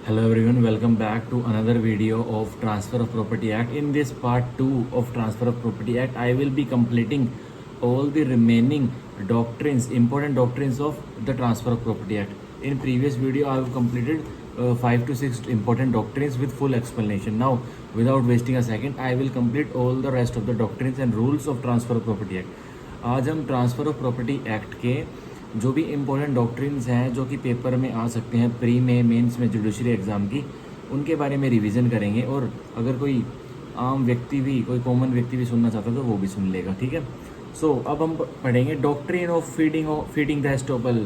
Hello everyone, welcome back to another video of Transfer of Property Act. In this part 2 of Transfer of Property Act, I will be completing all the remaining doctrines, important doctrines of the Transfer of Property Act. In previous video, I have completed 5 to 6 important doctrines with full explanation. Now, without wasting a second, I will complete all the rest of the doctrines and rules of Transfer of Property Act. आज हम transfer of property act के जो भी important doctrines हैं जो कि paper में आ सकते हैं, प्री में, मेंस में, जुडिशरी एग्ज़ाम की, उनके बारे में रिवीजन करेंगे। और अगर कोई आम व्यक्ति भी, कोई कॉमन व्यक्ति भी सुनना चाहता है तो वो भी सुन लेगा, ठीक है। सो अब हम पढ़ेंगे doctrine of feeding the estoppel.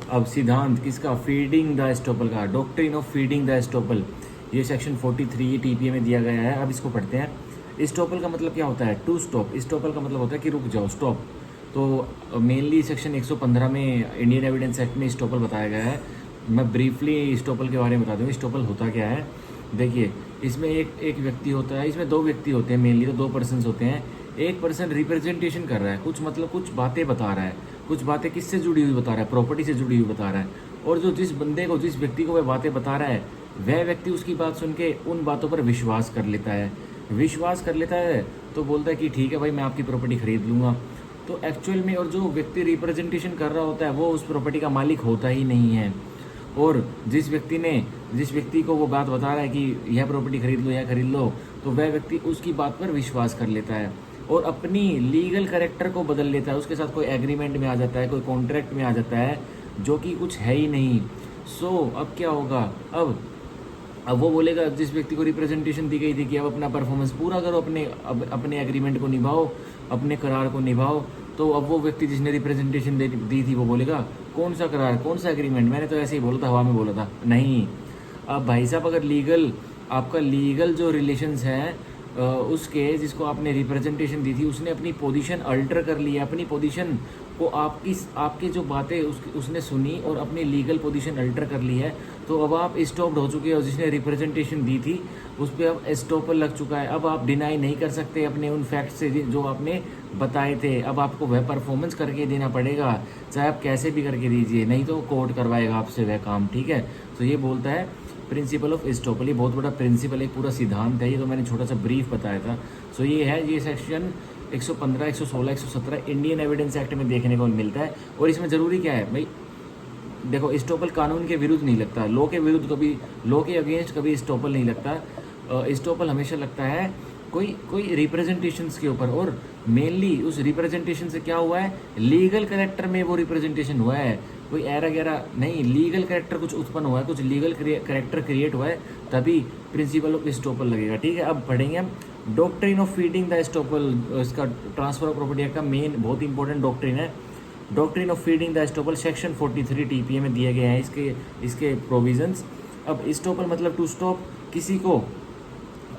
अब सिद्धांत किसका? फीडिंग द एस्टोपल का। Doctrine of feeding the estoppel, ये सेक्शन 43 TPA में दिया गया है। अब इसको पढ़ते हैं। एस्टोपल का मतलब क्या होता है? To stop. एस्टोपल का मतलब होता है कि रुक जाओ, स्टॉप। तो मेनली सेक्शन 115 में इंडियन एविडेंस एक्ट में एस्टोपल बताया गया है। मैं ब्रीफली एस्टोपल के बारे में बता दूँ। एस्टोपल होता क्या है? देखिए, इसमें एक व्यक्ति होता है, इसमें दो व्यक्ति होते हैं, मेनली तो दो पर्सन्स होते हैं। एक पर्सन रिप्रेजेंटेशन कर रहा है, कुछ मतलब कुछ बातें बता रहा है, कुछ बातें किससे जुड़ी हुई बता रहा है? प्रॉपर्टी से जुड़ी हुई बता रहा है। और जो जिस बंदे को, जिस व्यक्ति को वह बातें बता रहा है, वह व्यक्ति उसकी बात सुन के उन बातों पर विश्वास कर लेता है। विश्वास कर लेता है तो बोलता है कि ठीक है भाई, मैं आपकी प्रॉपर्टी खरीद लूँगा। तो एक्चुअल में, और जो व्यक्ति रिप्रेजेंटेशन कर रहा होता है वो उस प्रॉपर्टी का मालिक होता ही नहीं है। और जिस व्यक्ति को वो बात बता रहा है कि यह प्रॉपर्टी खरीद लो, यह खरीद लो, तो वह व्यक्ति उसकी बात पर विश्वास कर लेता है और अपनी लीगल कैरेक्टर को बदल लेता है। उसके साथ कोई एग्रीमेंट में आ जाता है, कोई कॉन्ट्रैक्ट में आ जाता है, जो कि कुछ है ही नहीं। सो अब क्या होगा? अब वो बोलेगा, जिस व्यक्ति को रिप्रेजेंटेशन दी गई थी कि अब अपना परफॉर्मेंस पूरा करो, अपने एग्रीमेंट को निभाओ, अपने करार को निभाओ। तो अब वो व्यक्ति जिसने रिप्रेजेंटेशन दी थी वो बोलेगा, कौन सा करार, कौन सा एग्रीमेंट, मैंने तो ऐसे ही बोला था, हवा में बोला था। नहीं। अब भाई साहब, अगर आपका लीगल जो रिलेशंस है, उसके जिसको आपने रिप्रेजेंटेशन दी थी, उसने अपनी पोजीशन अल्टर कर ली है। अपनी पोजीशन को आपकी जो बातें उसने सुनी और अपनी लीगल पोजीशन अल्टर कर ली है, तो अब आप स्टॉप्ड हो चुके हो। जिसने रिप्रेजेंटेशन दी थी उस पर अब एस्टॉपल लग चुका है। अब आप डिनाई नहीं कर सकते अपने उन फैक्ट से जो आपने बताए थे। अब आपको वह परफॉर्मेंस करके देना पड़ेगा, चाहे आप कैसे भी करके दीजिए, नहीं तो कोर्ट करवाएगा आपसे वह काम, ठीक है। तो ये बोलता है प्रिंसिपल ऑफ एस्टॉपल। ये बहुत बड़ा प्रिंसिपल, एक पूरा सिद्धांत है। ये तो मैंने छोटा सा ब्रीफ बताया था। सो ये है, ये सेक्शन 115, 116, 117 इंडियन एविडेंस एक्ट में देखने को मिलता है। और इसमें ज़रूरी क्या है भाई? देखो, एस्टॉपल कानून के विरुद्ध नहीं लगता, लॉ के विरुद्ध कभी, लॉ के अगेंस्ट कभी एस्टॉपल नहीं लगता। एस्टॉपल हमेशा लगता है कोई रिप्रेजेंटेशंस के ऊपर। और मेनली उस रिप्रेजेंटेशन से क्या हुआ है? लीगल कैरेक्टर में वो रिप्रेजेंटेशन हुआ है, कोई एरा गैरा नहीं। लीगल कैरेक्टर कुछ उत्पन्न हुआ है, कुछ लीगल कैरेक्टर क्रिएट हुआ है, तभी प्रिंसिपल ऑफ एस्टॉपल लगेगा, ठीक है। अब पढ़ेंगे हम doctrine of feeding the estoppel. इसका ट्रांसफर ऑफ प्रॉपर्टी एक्ट का मेन बहुत इंपॉर्टेंट डॉक्ट्रिन है। Doctrine of feeding the estoppel section 43 TPA में दिए गए हैं इसके प्रोविजंस। अब एस्टॉपल मतलब टू स्टॉप,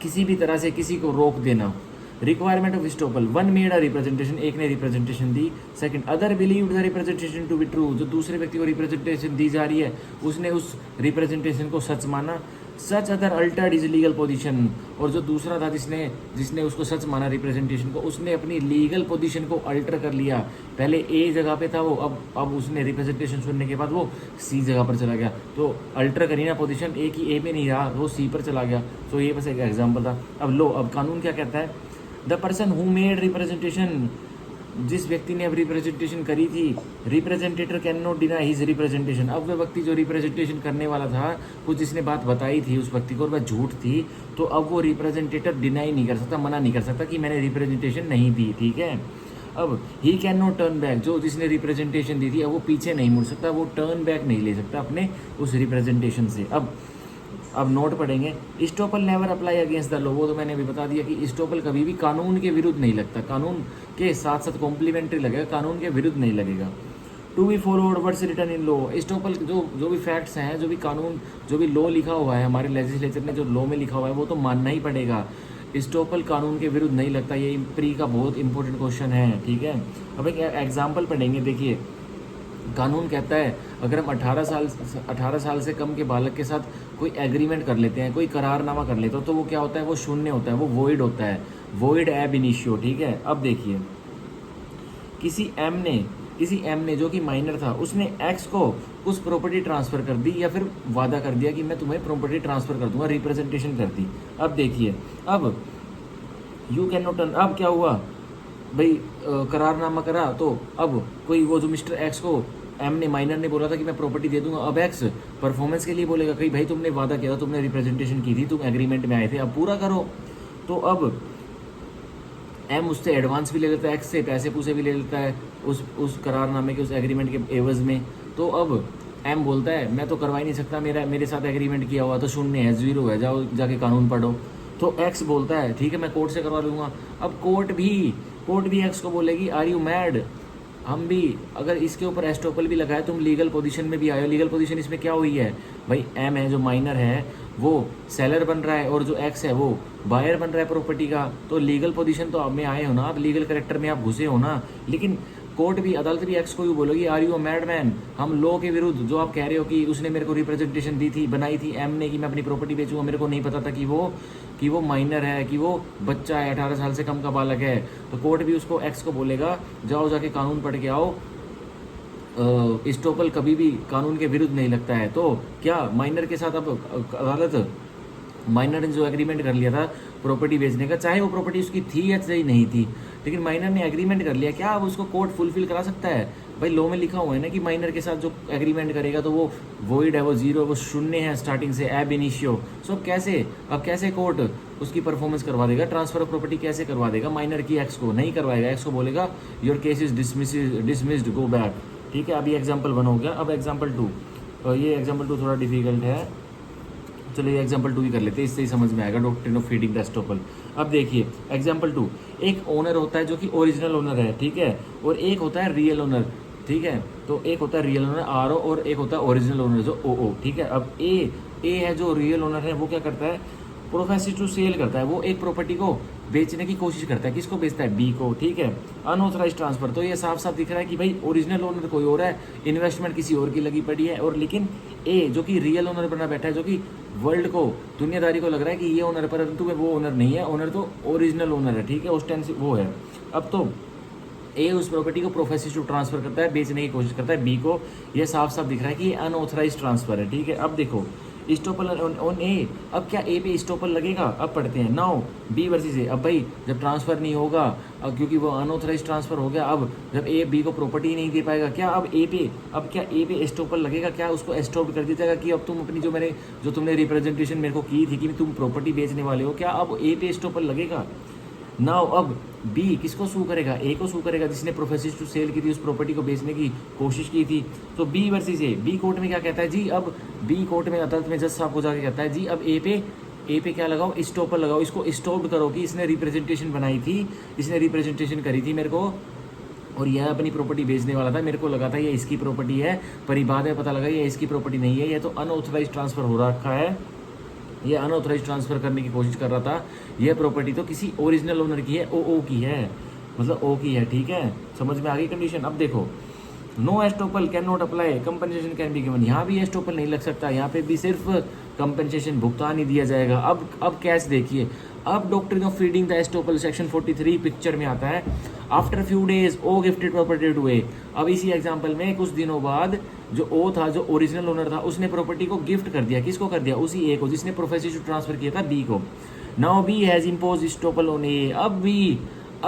किसी भी तरह से किसी को रोक देना। Requirement of estoppel, one made a representation, एक ने रिप्रेजेंटेशन दी। Second, other believed the representation to be true, जो दूसरे व्यक्ति को रिप्रेजेंटेशन दी जा रही है उसने उस रिप्रेजेंटेशन को सच माना। Such other Altered is legal position, और जो दूसरा था जिसने उसको सच माना रिप्रेजेंटेशन को, उसने अपनी लीगल पोजीशन को अल्टर कर लिया। पहले ए जगह पे था वो, अब उसने रिप्रेजेंटेशन सुनने के बाद वो सी जगह पर चला गया। तो अल्टर करी ना पोजीशन, ए की ए पे नहीं रहा, वो सी पर चला गया। तो ये बस एक एग्जाम्पल था। अब कानून क्या कहता है? The person who made representation, जिस व्यक्ति ने अब रिप्रेजेंटेशन करी थी, representator can not deny his representation. अब वह व्यक्ति जो रिप्रेजेंटेशन करने वाला था, कुछ जिसने बात बताई थी उस व्यक्ति को और वह झूठ थी, तो अब वो रिप्रेजेंटेटर डिनाई नहीं कर सकता, मना नहीं कर सकता कि मैंने रिप्रेजेंटेशन नहीं दी, ठीक है। अब ही कैन नॉट टर्न बैक, जो जिसने रिप्रेजेंटेशन दी थी अब वो पीछे नहीं मुड़ सकता, वो टर्न बैक नहीं ले सकता अपने उस रिप्रेजेंटेशन से। अब नोट पढ़ेंगे, estoppel never apply against the law. वो तो मैंने अभी बता दिया कि एस्टॉपल कभी भी कानून के विरुद्ध नहीं लगता, कानून के साथ साथ कॉम्प्लीमेंट्री लगेगा, कानून के विरुद्ध नहीं लगेगा। To be followed words written in law. Estoppel जो भी फैक्ट्स हैं, जो भी कानून, जो भी लॉ लिखा हुआ है हमारे लेजिस्लेचर ने, जो लॉ में लिखा हुआ है वो तो मानना ही पड़ेगा। एस्टॉपल कानून के विरुद्ध नहीं लगता, ये प्री का बहुत इंपॉर्टेंट क्वेश्चन है, ठीक है। अब एक एग्जाम्पल पढ़ेंगे। देखिए, कानून कहता है अगर हम 18 साल से कम के बालक के साथ कोई एग्रीमेंट कर लेते हैं, कोई करारनामा कर लेते हो, तो वो क्या होता है? वो शून्य होता है, वो वॉइड होता है, वॉइड एब इनिशियो, ठीक है। अब देखिए, किसी एम ने किसी एम ने जो कि माइनर था उसने एक्स को उस प्रॉपर्टी ट्रांसफ़र कर दी या फिर वादा कर दिया कि मैं तुम्हें प्रॉपर्टी ट्रांसफ़र कर दूंगा, रिप्रेजेंटेशन कर दी। अब देखिए, अब यू कैन नॉट, अब क्या हुआ भाई, करारनामा करा तो अब कोई वो जो मिस्टर एक्स को एम ने माइनर ने बोला था कि मैं प्रॉपर्टी दे दूंगा, अब एक्स परफॉर्मेंस के लिए बोलेगा कि भाई तुमने वादा किया था, तुमने रिप्रेजेंटेशन की थी, तुम एग्रीमेंट में आए थे, अब पूरा करो। तो अब एम उससे एडवांस भी ले लेता है, एक्स से पैसे पूसे भी ले लेता है उस करारनामे के, उस एग्रीमेंट के एवज में। तो अब एम बोलता है मैं तो करवा ही नहीं सकता, मेरे साथ एग्रीमेंट किया हुआ तो शून्य है, जीरो है, जाओ जाके कानून पढ़ो। तो एक्स बोलता है ठीक है मैं कोर्ट से करवा लूँगा। अब कोर्ट भी एक्स को बोलेगी आर यू मैड, हम भी अगर इसके ऊपर एस्टोपल भी लगाए, तुम लीगल पोजीशन में भी आए हो। लीगल पोजीशन इसमें क्या हुई है भाई, एम है जो माइनर है वो सेलर बन रहा है और जो एक्स है वो बायर बन रहा है प्रॉपर्टी का, तो लीगल पोजीशन तो आप में आए हो ना, आप लीगल करेक्टर में आप घुसे हो ना। लेकिन कोर्ट भी, अदालत भी एक्स को भी बोलोगी are you a mad man, हम लॉ के विरुद्ध जो आप कह रहे हो कि उसने मेरे को रिप्रेजेंटेशन दी थी, बनाई थी एम ने कि मैं अपनी प्रॉपर्टी बेचूंगा, मेरे को नहीं पता था कि वो माइनर है, कि वो बच्चा है, 18 साल से कम का बालक है। तो कोर्ट भी उसको एक्स को बोलेगा जाओ जाके कानून पढ़ के आओ, स्टॉपल कभी भी कानून के विरुद्ध नहीं लगता है। तो क्या माइनर के साथ अब अदालत, माइनर ने जो एग्रीमेंट कर लिया था प्रॉपर्टी बेचने का, चाहे वो प्रॉपर्टी उसकी थी या सही नहीं थी, लेकिन माइनर ने एग्रीमेंट कर लिया, क्या अब उसको कोर्ट फुलफिल करा सकता है? भाई लॉ में लिखा हुआ है ना कि माइनर के साथ जो एग्रीमेंट करेगा तो वो वॉइड है, वो जीरो है, वो शून्य है स्टार्टिंग से, एब इनिशियो। सो अब कैसे कोर्ट उसकी परफॉर्मेंस करवा देगा, ट्रांसफर ऑफ प्रॉपर्टी कैसे करवा देगा माइनर की एक्स को? नहीं करवाएगा, एक्स को बोलेगा your case is dismissed, go back. ठीक है, अभी एग्जाम्पल 1 हो गया, अब एग्जाम्पल 2। ये एग्जाम्पल 2 थोड़ा डिफिकल्ट है, चलिए एग्जाम्पल 2 ही कर लेते हैं, इससे ही समझ में आएगा doctrine of feeding the estoppel. अब देखिए एग्जाम्पल 2, एक ओनर होता है जो कि ओरिजिनल ओनर है, ठीक है, और एक होता है रियल ओनर, ठीक है। तो एक होता है रियल ओनर आर ओ और एक होता है ओरिजिनल ओनर जो ओ ओ, ठीक है। अब ए है जो रियल ओनर है, वो क्या करता है, प्रोफेसिव टू सेल करता है, वो एक प्रॉपर्टी को बेचने की कोशिश करता है, किसको बेचता है, बी को, ठीक है। अनऑथराइज ट्रांसफर, तो ये साफ साफ दिख रहा है कि भाई ओरिजिनल ओनर कोई और है, इन्वेस्टमेंट किसी और की लगी पड़ी है, और लेकिन ए जो कि रियल ओनर बना बैठा है, जो कि वर्ल्ड को, दुनियादारी को लग रहा है कि ये ओनर है, परंतु वो ओनर नहीं है, ओनर तो ओरिजिनल ओनर है, ठीक है, उस टाइम से वो है। अब तो ए उस प्रॉपर्टी को प्रोफेसिव टू ट्रांसफर करता है, बेचने की कोशिश करता है बी को, ये साफ साफ दिख रहा है कि ये अनऑथराइज ट्रांसफर है, ठीक है। अब देखो स्टॉपल ऑन ए, अब क्या ए पे स्टॉपल लगेगा? अब पढ़ते हैं नाउ बी वर्सेस ए। अब भाई जब ट्रांसफर नहीं होगा, अब क्योंकि वो अनऑथराइज ट्रांसफर हो गया, अब जब ए बी को प्रॉपर्टी नहीं दे पाएगा, क्या अब क्या ए पे स्टॉपल लगेगा? क्या उसको स्टॉप कर दिया जाएगा कि अब तुम अपनी जो तुमने रिप्रेजेंटेशन मेरे को की थी कि तुम प्रॉपर्टी बेचने वाले हो, क्या अब ए पे स्टॉपल लगेगा? नाउ अब बी किसको सू करेगा? ए को सू करेगा, जिसने प्रोफेसिव टू सेल की थी, उस प्रॉपर्टी को बेचने की कोशिश की थी। तो B versus A, B court में क्या कहता है जी, अब बी कोर्ट में अदालत में जज साहब को जाके कहता है जी अब ए पे क्या लगाओ, स्टॉपर लगाओ, इसको स्टॉप करो कि इसने रिप्रेजेंटेशन बनाई थी, इसने रिप्रेजेंटेशन करी थी मेरे को, और यह अपनी प्रॉपर्टी बेचने वाला था, मेरे को लगा था ये इसकी प्रॉपर्टी है, पर बाद में पता लगा ये इसकी प्रॉपर्टी नहीं है, ये तो अनऑथराइज ट्रांसफर हो रखा है, ये अनऑथराइज ट्रांसफर करने की कोशिश कर रहा था, यह प्रॉपर्टी तो किसी ओरिजिनल ओनर की है, ओ की है, मतलब ओ की है, ठीक है, समझ में आ गई कंडीशन। अब देखो no estoppel can not apply, compensation can be given, यहाँ भी एस्टोपल नहीं लग सकता, यहाँ पे भी सिर्फ कंपनसेशन भुगतान ही दिया जाएगा। अब कैश देखिए, अब doctrine of feeding the estoppel section 43 picture में आता है। After few days O gifted property to A, अब इसी एग्जाम्पल में कुछ दिनों बाद जो ओ था, जो ओरिजिनल ओनर था, उसने प्रॉपर्टी को गिफ्ट कर दिया, किसको कर दिया? उसी ए को, जिसने प्रोफेसिव ट्रांसफर किया था बी को। Now B has impose estoppel on A, अब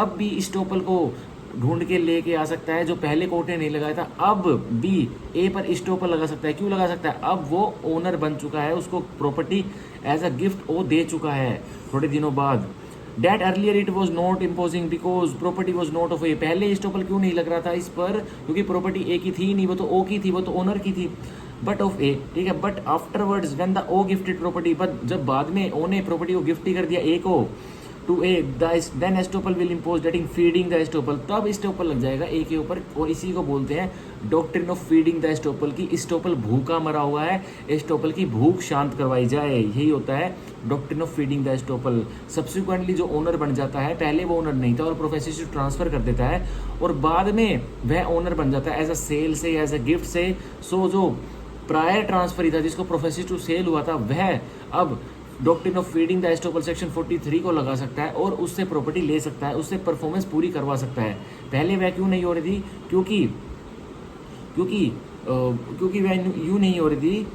भी स्टॉपल को ढूंढ के लेके आ सकता है, जो पहले कोर्ट ने नहीं लगाया था, अब बी ए पर स्टॉपल लगा सकता है। क्यों लगा सकता है? अब वो ओनर बन चुका है, उसको प्रॉपर्टी एज अ गिफ्ट वो दे चुका है थोड़े दिनों बाद। That earlier it was not imposing because property was not of A, पहले स्टॉपल क्यों नहीं लग रहा था इस पर? क्योंकि प्रॉपर्टी ए की थी नहीं, वो तो ओ की थी, वो तो ओनर की थी, बट ऑफ ए, ठीक है। But afterwards when the O gifted property, but जब बाद में ओ ने प्रॉपर्टी को गिफ्ट ही कर दिया ए को, to A, then estoppel will impose dating feeding the estoppel, तब स्टोपल लग जाएगा ए के ऊपर, और इसी को बोलते हैं doctrine of feeding the estoppel की स्टोपल भूखा मरा हुआ है, एस्टोपल की भूख शांत करवाई जाए, यही होता है doctrine of feeding the estoppel. Subsequently जो ओनर बन जाता है, पहले वो ओनर नहीं था और प्रोफेसिव ट्रांसफर कर देता है, और बाद में वह ओनर बन जाता है एज अ सेल से, एज अ गिफ्ट से। सो जो प्रायर ट्रांसफर ही था, जिसको प्रोफेसिव टू सेल हुआ था, वह अब doctrine of feeding the estoppel section 43 को लगा सकता है और उससे प्रॉपर्टी ले सकता है, उससे परफॉर्मेंस पूरी करवा सकता है। पहले वह क्यों नहीं हो रही थी? क्योंकि क्योंकि वह यूँ नहीं हो रही थी,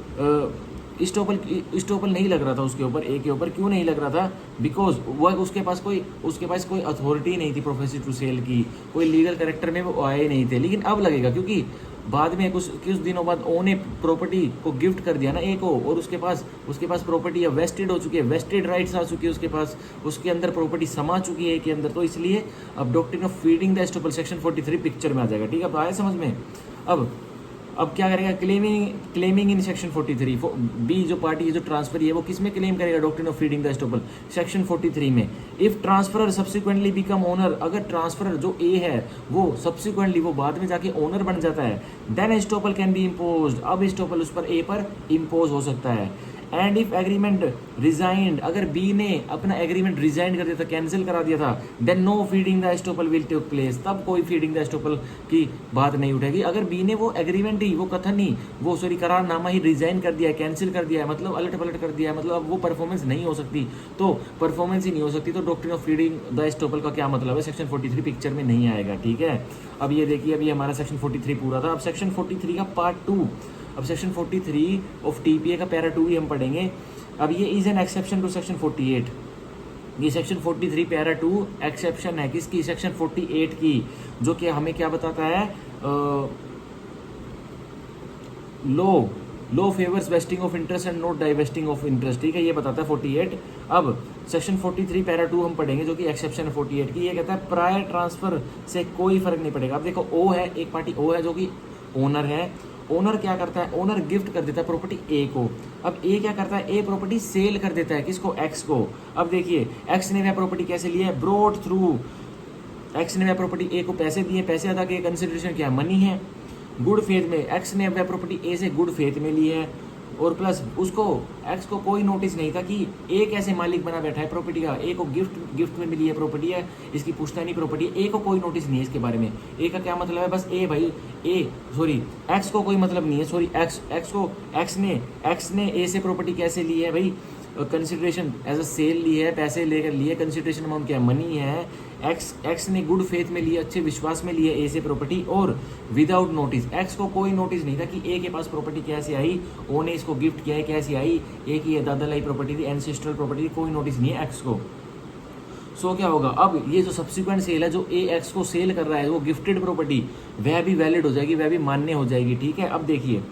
स्टॉपल नहीं लग रहा था उसके ऊपर, ए के ऊपर क्यों नहीं लग रहा था, बिकॉज वह उसके पास कोई अथॉरिटी नहीं थी प्रोफेसी टू सेल की, कोई लीगल करेक्टर में वो आए नहीं थे। लेकिन अब लगेगा क्योंकि बाद में कुछ दिनों बाद ओ ने प्रॉपर्टी को गिफ्ट कर दिया ना ए को, और उसके पास प्रॉपर्टी अब वेस्टेड हो चुकी है, वेस्टेड राइट्स आ चुकी है उसके पास, उसके अंदर प्रॉपर्टी समा चुकी है ए के अंदर। तो इसलिए अब doctrine of feeding the estoppel section 43 picture में आ जाएगा। ठीक है, अब आया समझ में। अब क्या करेगा, क्लेमिंग इन सेक्शन 43, बी जो पार्टी है जो ट्रांसफर है वो किस में क्लेम करेगा, doctrine of feeding the estoppel section 43 में। If transferor subsequently become owner, अगर ट्रांसफरर जो ए है वो सब्सिक्वेंटली वो बाद में जाके ओनर बन जाता है, then estoppel can be imposed, अब एस्टोपल उस पर ए पर इम्पोज हो सकता है। एंड इफ एग्रीमेंट रिजाइंड, अगर बी ने अपना एग्रीमेंट रिजाइन कर दिया था, कैंसिल करा दिया था, then no feeding the estoppel will take place, तब कोई फीडिंग द एस्टोपल की बात नहीं उठेगी। अगर बी ने वो एग्रीमेंट ही, वो कथन ही, वो सॉरी करारनामा ही रिजाइन कर दिया है, कैंसिल कर दिया है, मतलब अलट पलट कर दिया है, मतलब अब वो परफॉर्मेंस नहीं हो सकती, तो परफॉर्मेंस ही नहीं हो सकती, तो doctrine of feeding the estoppel का क्या मतलब है, सेक्शन 43 पिक्चर में नहीं आएगा। ठीक है, अब ये देखिए, अभी हमारा सेक्शन 43 पूरा था। अब सेक्शन 43 का पार्ट 2, अब सेक्शन 43 ऑफ टीपीए का पैरा 2 ही हम पढ़ेंगे। अब ये is an exception to section 48, ये सेक्शन 43 पैरा 2 एक्सेप्शन है किसकी, सेक्शन 48 की, जो कि हमें क्या बताता है, law favours vesting of interest and not divesting of interest. ठीक है, ये बताता है 48। अब सेक्शन 43 पैरा 2 हम पढ़ेंगे, जो कि एक्सेप्शन है 48 की। ये कहता है प्रायर ट्रांसफर से कोई फर्क नहीं पड़ेगा। अब देखो, ओ है, एक पार्टी ओ है जो कि ओनर है, ओनर क्या करता है, ओनर गिफ्ट कर देता है प्रॉपर्टी ए को। अब ए क्या करता है, ए प्रॉपर्टी सेल कर देता है किसको, एक्स को। अब देखिए, एक्स ने वह प्रॉपर्टी कैसे ली है, ब्रॉट थ्रू, एक्स ने वह प्रॉपर्टी ए को पैसे दिए, पैसे अदा किए, कंसिडरेशन क्या है, मनी है, गुड फेथ में एक्स ने वह प्रॉपर्टी ए से गुड फेथ में ली है, और प्लस उसको एक्स को कोई नोटिस नहीं था कि ए कैसे मालिक बना बैठा है प्रॉपर्टी का, ए को गिफ्ट में मिली है प्रॉपर्टी है, इसकी पुश्तैनी प्रॉपर्टी है, ए को कोई नोटिस नहीं है इसके बारे में। ए का क्या मतलब है, बस ए भाई एक्स को कोई मतलब नहीं है, सॉरी एक्स ने ए से प्रॉपर्टी कैसे ली है भाई, कंसिडरेशन एज अ सेल ली है, पैसे लेकर लिए, कंसिडरेशन अमाउंट क्या है, मनी है। एक्स ने गुड फेथ में लिए, अच्छे विश्वास में लिए ए से प्रॉपर्टी, और विदाउट नोटिस, एक्स को कोई नोटिस नहीं था कि ए के पास प्रॉपर्टी कैसे आई, ओ ने इसको गिफ्ट किया है कैसे आई, ए की दादा लाई प्रॉपर्टी थी, एंसेस्ट्रल प्रॉपर्टी, कोई नोटिस नहीं है एक्स को। सो क्या होगा, अब ये जो सब्सिक्वेंट सेल है, जो ए एक्स को सेल कर रहा है, वो गिफ्टेड प्रॉपर्टी, वह भी वैलिड हो जाएगी, वह भी मान्य हो जाएगी। ठीक है, अब देखिए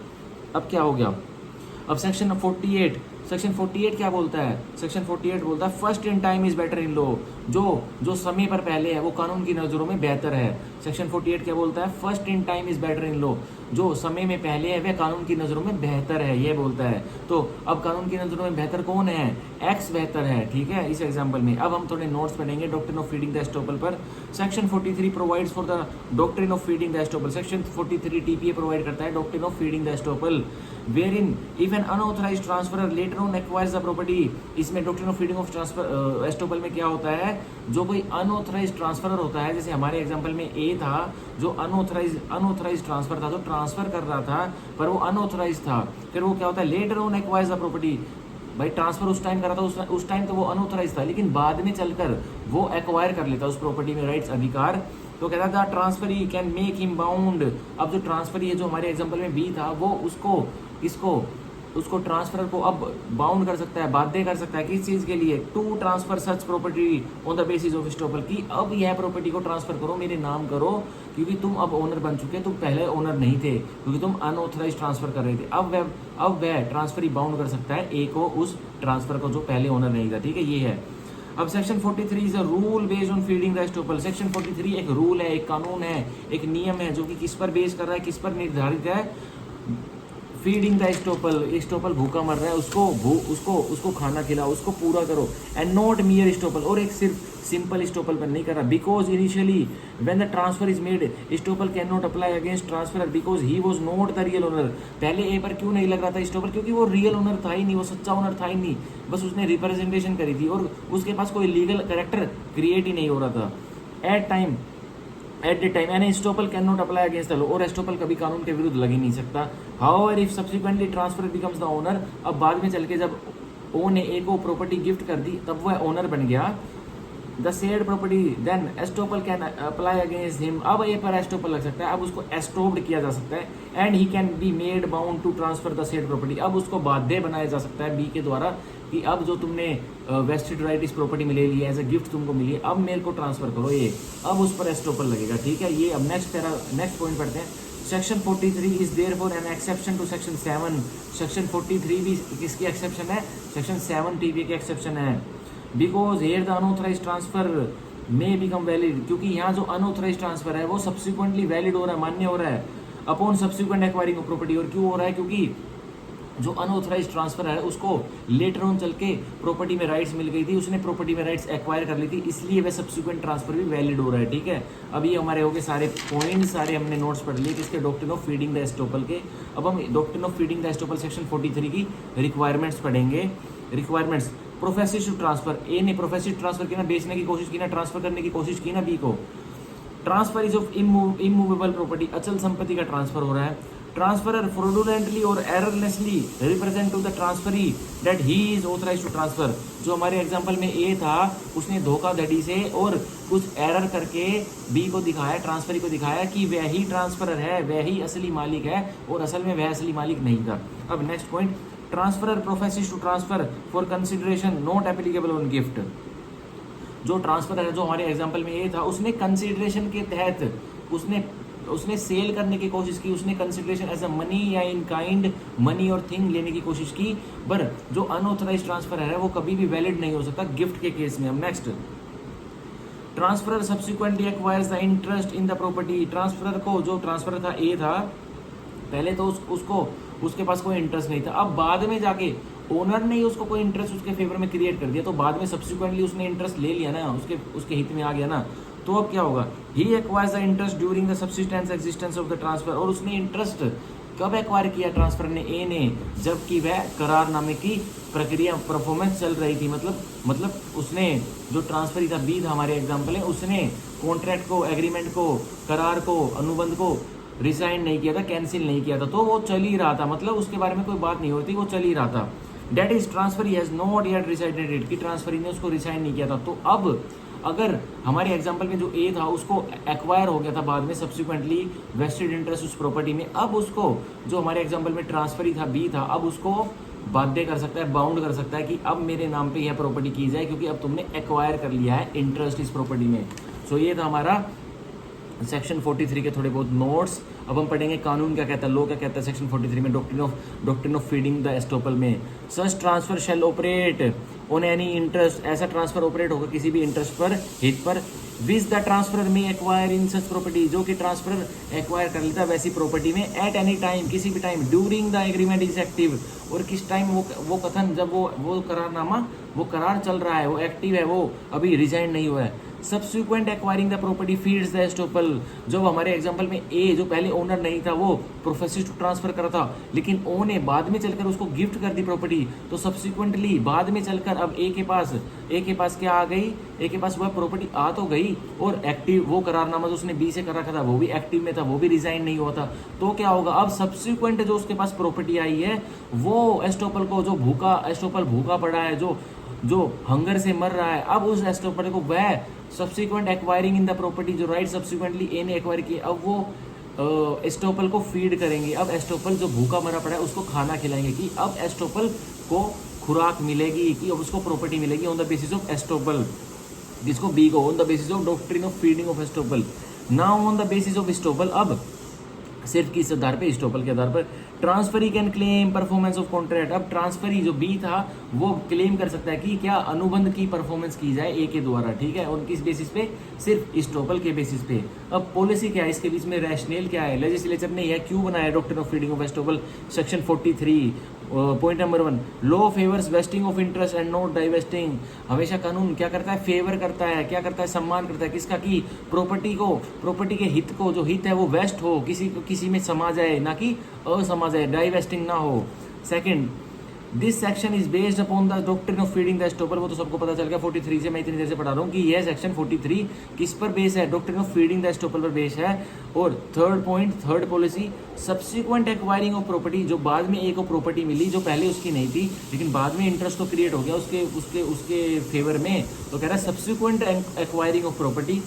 अब क्या हो गया, अब सेक्शन 48 क्या बोलता है, सेक्शन 48 बोलता है first in time is better in law, जो समय पर पहले है वो कानून की नज़रों में बेहतर है। सेक्शन 48 क्या बोलता है, first in time is better in law, जो समय में पहले है वह कानून की नज़रों में बेहतर है, ये बोलता है। तो अब कानून की नज़रों में बेहतर कौन है, एक्स बेहतर है। ठीक है, इस एग्जाम्पल में अब हम थोड़े नोट्स पढ़ेंगे doctrine of feeding the estoppel पर। Section 43 provides for the doctrine of feeding the estoppel, section 43 TPA provide करता है doctrine of feeding the estoppel, wherein if an unauthorized transferor later on acquires the property, इसमें doctrine of feeding of transfer estoppel में क्या होता है, जो कोई unauthorised transferor होता है, जैसे हमारे एग्जांपल में ए था जो अनऑथराइज्ड ट्रांसफर था, जो ट्रांसफर कर रहा था पर वो अनऑथराइज्ड था, फिर वो क्या होता है, later on acquires the property, भाई ट्रांसफर उस टाइम करा था, उस टाइम तो वो अनऑथराइज था, लेकिन बाद में चलकर वो एक्वायर कर लेता उस प्रॉपर्टी में राइट्स, अधिकार। तो कहता था transferee can make him bound, अब जो ट्रांसफरी है जो हमारे एग्जांपल में बी था, वो उसको ट्रांसफर को अब बाउंड कर सकता है, बाध्य कर सकता है, किस चीज़ के लिए, to transfer such property on the basis of estoppel, की अब यह प्रॉपर्टी को ट्रांसफर करो, मेरे नाम करो, क्योंकि तुम अब ओनर बन चुके, तुम पहले ओनर नहीं थे, क्योंकि तुम अनऑथराइज ट्रांसफर कर रहे थे। अब वह ट्रांसफर ही बाउंड कर सकता है ए को उस ट्रांसफर को जो पहले ओनर नहीं था। ठीक है, ये है। अब section 43 is a rule based on feeding the estoppel, section 43 एक रूल है, एक कानून है, एक नियम है, जो कि किस पर बेस कर रहा है, किस पर निर्धारित है, फीडिंग द एस्टोपल भूखा मर रहा है, उसको खाना खिलाओ, उसको पूरा करो, एंड नॉट मियर एस्टोपल, और एक सिर्फ सिंपल एस्टोपल पर नहीं कर रहा, because initially when the transfer is made estoppel can not apply against transfer because he was not the real owner, पहले ए पर क्यों नहीं लग रहा था एस्टोपल, क्योंकि वो रियल ओनर था ही नहीं, वो सच्चा ओनर था ही नहीं, बस उसने रिप्रेजेंटेशन करी थी और उसके पास कोई लीगल कैरेक्टर क्रिएट ही नहीं हो रहा था। At the time an estoppel can not apply against the law, और एस्टोपल कभी कानून के विरुद्ध लग ही नहीं सकता। However if subsequently transfer becomes the owner, अब बाद में चल के जब ओ ने ए को प्रॉपर्टी गिफ्ट कर दी, तब वह ओनर बन गया, the shared property then estoppel can apply against him. अब ए पर एस्टोपल लग सकता है, अब उसको एस्टोप्ड किया जा सकता है and he can be made bound to transfer the shared property. अब उसको बाध्य बनाया जा सकता है बी के द्वारा कि अब जो तुमने वेस्टेड राइट इस प्रॉपर्टी में ले लिया एज ए गिफ्ट तुमको मिली है, अब मेरे को ट्रांसफर करो ये, अब उस पर एस्टोपल लगेगा। ठीक है, ये अब नेक्स्ट पॉइंट पढ़ते हैं। Section 43 is therefore an exception to section 7। Section 43 भी किसकी एक्सेप्शन है? सेक्शन 7 टीवी की एक्सेप्शन है। Because here the unauthorise transfer may become valid, क्योंकि यहाँ जो अनऑथराइज ट्रांसफर है वो सब्सिक्वेंटली वैलिड हो रहा है, मान्य हो रहा है upon subsequent acquiring of property. और क्यों हो रहा है? क्योंकि जो अनऑथराइज ट्रांसफर है उसको लेटर ऑन चल के प्रॉपर्टी में राइट्स मिल गई थी, उसने प्रॉपर्टी में राइट्स एक्वायर कर ली थी, इसलिए वह सब्सिक्वेंट ट्रांसफर भी वैलिड हो रहा है। ठीक है, अब ये हमारे हो गए सारे पॉइंट, सारे हमने नोट्स पढ़ लिए किसके? Doctrine of feeding the estoppel के। अब हम doctrine of feeding the estoppel section 43 की रिक्वायरमेंट्स पढ़ेंगे। Requirements, professes to transfer. A ने प्रोफेसिव ट्रांसफर की ना, बेचने की कोशिश की ना, ट्रांसफर करने की कोशिश की ना बी को। Transfer is of immovable property, अचल संपत्ति का ट्रांसफर हो रहा है। ट्रांसफरर फ्रॉडुलेंटली और erroneously represent to the transferee that he is authorise to transfer. जो हमारे एग्जांपल में ए था, उसने धोखाधड़ी से और कुछ एरर करके बी को दिखाया, ट्रांसफरी को दिखाया कि वह ही ट्रांसफरर है, वह ही असली मालिक है, और असल में वह असली मालिक नहीं था। अब next point, transferor professes to transfer for consideration not applicable on gift. जो ट्रांसफर है, जो हमारे एग्जांपल में ये था, उसने कंसिडरेशन के तहत उसने सेल करने की कोशिश की, उसने कंसिडरेशन एज अ मनी या इन काइंड मनी और थिंग लेने की कोशिश की, पर जो अनऑथराइज ट्रांसफर है वो कभी भी वैलिड नहीं हो सकता गिफ्ट के केस में। अब next, transferor subsequently acquires the interest in the property. Transferor को, जो ट्रांसफर था ए था, पहले तो उसको उसके पास कोई इंटरेस्ट नहीं था, अब बाद में जाके ओनर ने ही उसको कोई इंटरेस्ट उसके फेवर में क्रिएट कर दिया, तो बाद में सब्सिक्वेंटली उसने इंटरेस्ट ले लिया ना, उसके हित में आ गया ना, तो अब क्या होगा? He acquires the interest during the subsistence existence of the transfer. और उसने इंटरेस्ट कब एक्वायर किया ट्रांसफर ने? ए ने, जबकि वह करारनामे की प्रक्रिया परफॉर्मेंस चल रही थी। मतलब उसने, जो ट्रांसफर था बी था हमारे एग्जाम्पल है, उसने कॉन्ट्रैक्ट को, एग्रीमेंट को, करार को, अनुबंध को रिसाइन नहीं किया था, कैंसिल नहीं किया था, तो वो चल ही रहा था, मतलब उसके बारे में कोई बात नहीं हो रही थी, वो चल ही रहा था। That is transfer has not yet rescinded it, कि ट्रांसफरी ने उसको रिसाइन नहीं किया था। तो अब अगर हमारे एग्जांपल में जो ए था उसको एक्वायर हो गया था बाद में सब्सिक्वेंटली वेस्टेड इंटरेस्ट उस प्रॉपर्टी में, अब उसको, जो हमारे एग्जांपल में ट्रांसफरी था बी था, अब उसको बाध्य कर सकता है, बाउंड कर सकता है कि अब मेरे नाम पे यह प्रॉपर्टी की जाए, क्योंकि अब तुमने एक्वायर कर लिया है इंटरेस्ट इस प्रॉपर्टी में। सो ये था हमारा सेक्शन 43 के थोड़े बहुत नोट्स। अब हम पढ़ेंगे कानून क्या कहता है, लॉ क्या कहता है सेक्शन 43 में, doctrine of feeding the estoppel में। Such transfer shall operate on any interest, ऐसा ट्रांसफर ऑपरेट होगा किसी भी इंटरेस्ट पर, हित पर, विच द ट्रांसफर में एक्वायर इन सच प्रॉपर्टी, जो कि ट्रांसफर एक्वायर कर लेता है वैसी प्रॉपर्टी में, एट एनी टाइम, किसी भी time, during the agreement is active, और किस टाइम वो कथन, जब वो करारनामा, वो करार चल रहा है, वो एक्टिव है, वो अभी रिजाइन नहीं हुआ है। Subsequent acquiring the property feeds the estoppel, जो हमारे एग्जांपल में ए, जो पहले ओनर नहीं था, वो प्रोफेसिव ट्रांसफर करा था, लेकिन ओ ने बाद में चलकर उसको गिफ्ट कर दी प्रॉपर्टी, तो सब्सिक्वेंटली बाद में चलकर अब ए के पास क्या आ गई? ए के पास वह प्रॉपर्टी आ तो गई, और एक्टिव, वो करारनामा जो उसने बी से कर रखा था वो भी एक्टिव में था, वो भी रिजाइन नहीं हुआ था। तो क्या होगा? अब सब्सिक्वेंट जो उसके पास प्रॉपर्टी आई है, वो एस्टोपल को, जो एस्टोपल भूखा पड़ा है, जो हंगर से मर रहा है, अब उस एस्टोपल को वह subsequent acquiring in the property, जो राइट सब्सिक्वेंटली ए ने एक्वायर किए, अब वो एस्टोपल को फीड करेंगे। अब एस्टोपल जो भूखा मरा पड़ा है उसको खाना खिलाएंगे, कि अब एस्टोपल को खुराक मिलेगी, कि अब उसको प्रॉपर्टी मिलेगी on the basis of estoppel, जिसको बी को on the basis of doctrine of feeding of estoppel. Now on the basis of estoppel, अब सिर्फ किस आधार पे? एस्टोपल के आधार पर। Transferee can claim performance of contract, अब ट्रांसफरी जो बी था वो क्लेम कर सकता है कि क्या अनुबंध की परफॉर्मेंस की जाए ए के द्वारा, ठीक है, और किस बेसिस पे? सिर्फ एस्टोपल के बेसिस पे। अब पॉलिसी क्या है इसके बीच में, रैशनल क्या है? लेजिस्लेचर ने यह क्यों बनाया doctrine of feeding of estoppel? Section 43 point number 1, law favours vesting of interest and not divesting. हमेशा कानून क्या करता है? फेवर करता है, क्या करता है? सम्मान करता है किसका? कि प्रॉपर्टी के हित को, जो हित है वो वेस्ट हो, किसी में समा जाए, ना कि असमा जाए, डाइवेस्टिंग ना हो। Second, this section is based upon the doctrine of feeding the estoppel, वो तो सबको पता चल गया 43 से, मैं इतनी देर से पढ़ा रहा हूँ कि यह सेक्शन 43 किस पर बेस है, doctrine of feeding the estoppel पर बेस है। और third point, third policy, subsequent acquiring of property, जो बाद में एक प्रॉपर्टी मिली जो पहले उसकी नहीं थी लेकिन बाद में इंटरेस्ट तो क्रिएट हो गया उसके उसके उसके फेवर में, तो कह रहा है subsequent acquiring of property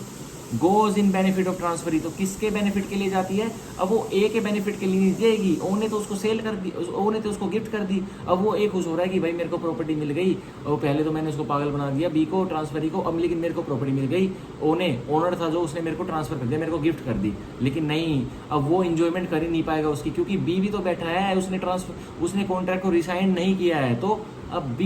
goes in benefit of transferee, तो किसके बेनिफिट के लिए जाती है, अब वो ए के बेनिफिट के लिए नहीं जाएगी, ओ ने तो उसको सेल कर दी, ओ ने तो उसको गिफ्ट कर दी, अब वो ए खुश हो रहा है कि भाई मेरे को प्रॉपर्टी मिल गई, और पहले तो मैंने उसको पागल बना दिया बी को ट्रांसफरी को, अब लेकिन मेरे को प्रॉपर्टी मिल गई, ओ ने ओनर था जो उसने मेरे को ट्रांसफर कर दिया, मेरे को गिफ्ट कर दी, लेकिन नहीं, अब वो इंजॉयमेंट कर ही नहीं पाएगा उसकी, क्योंकि बी भी तो बैठा है, उसने कॉन्ट्रैक्ट को रिसाइन नहीं किया है, तो अब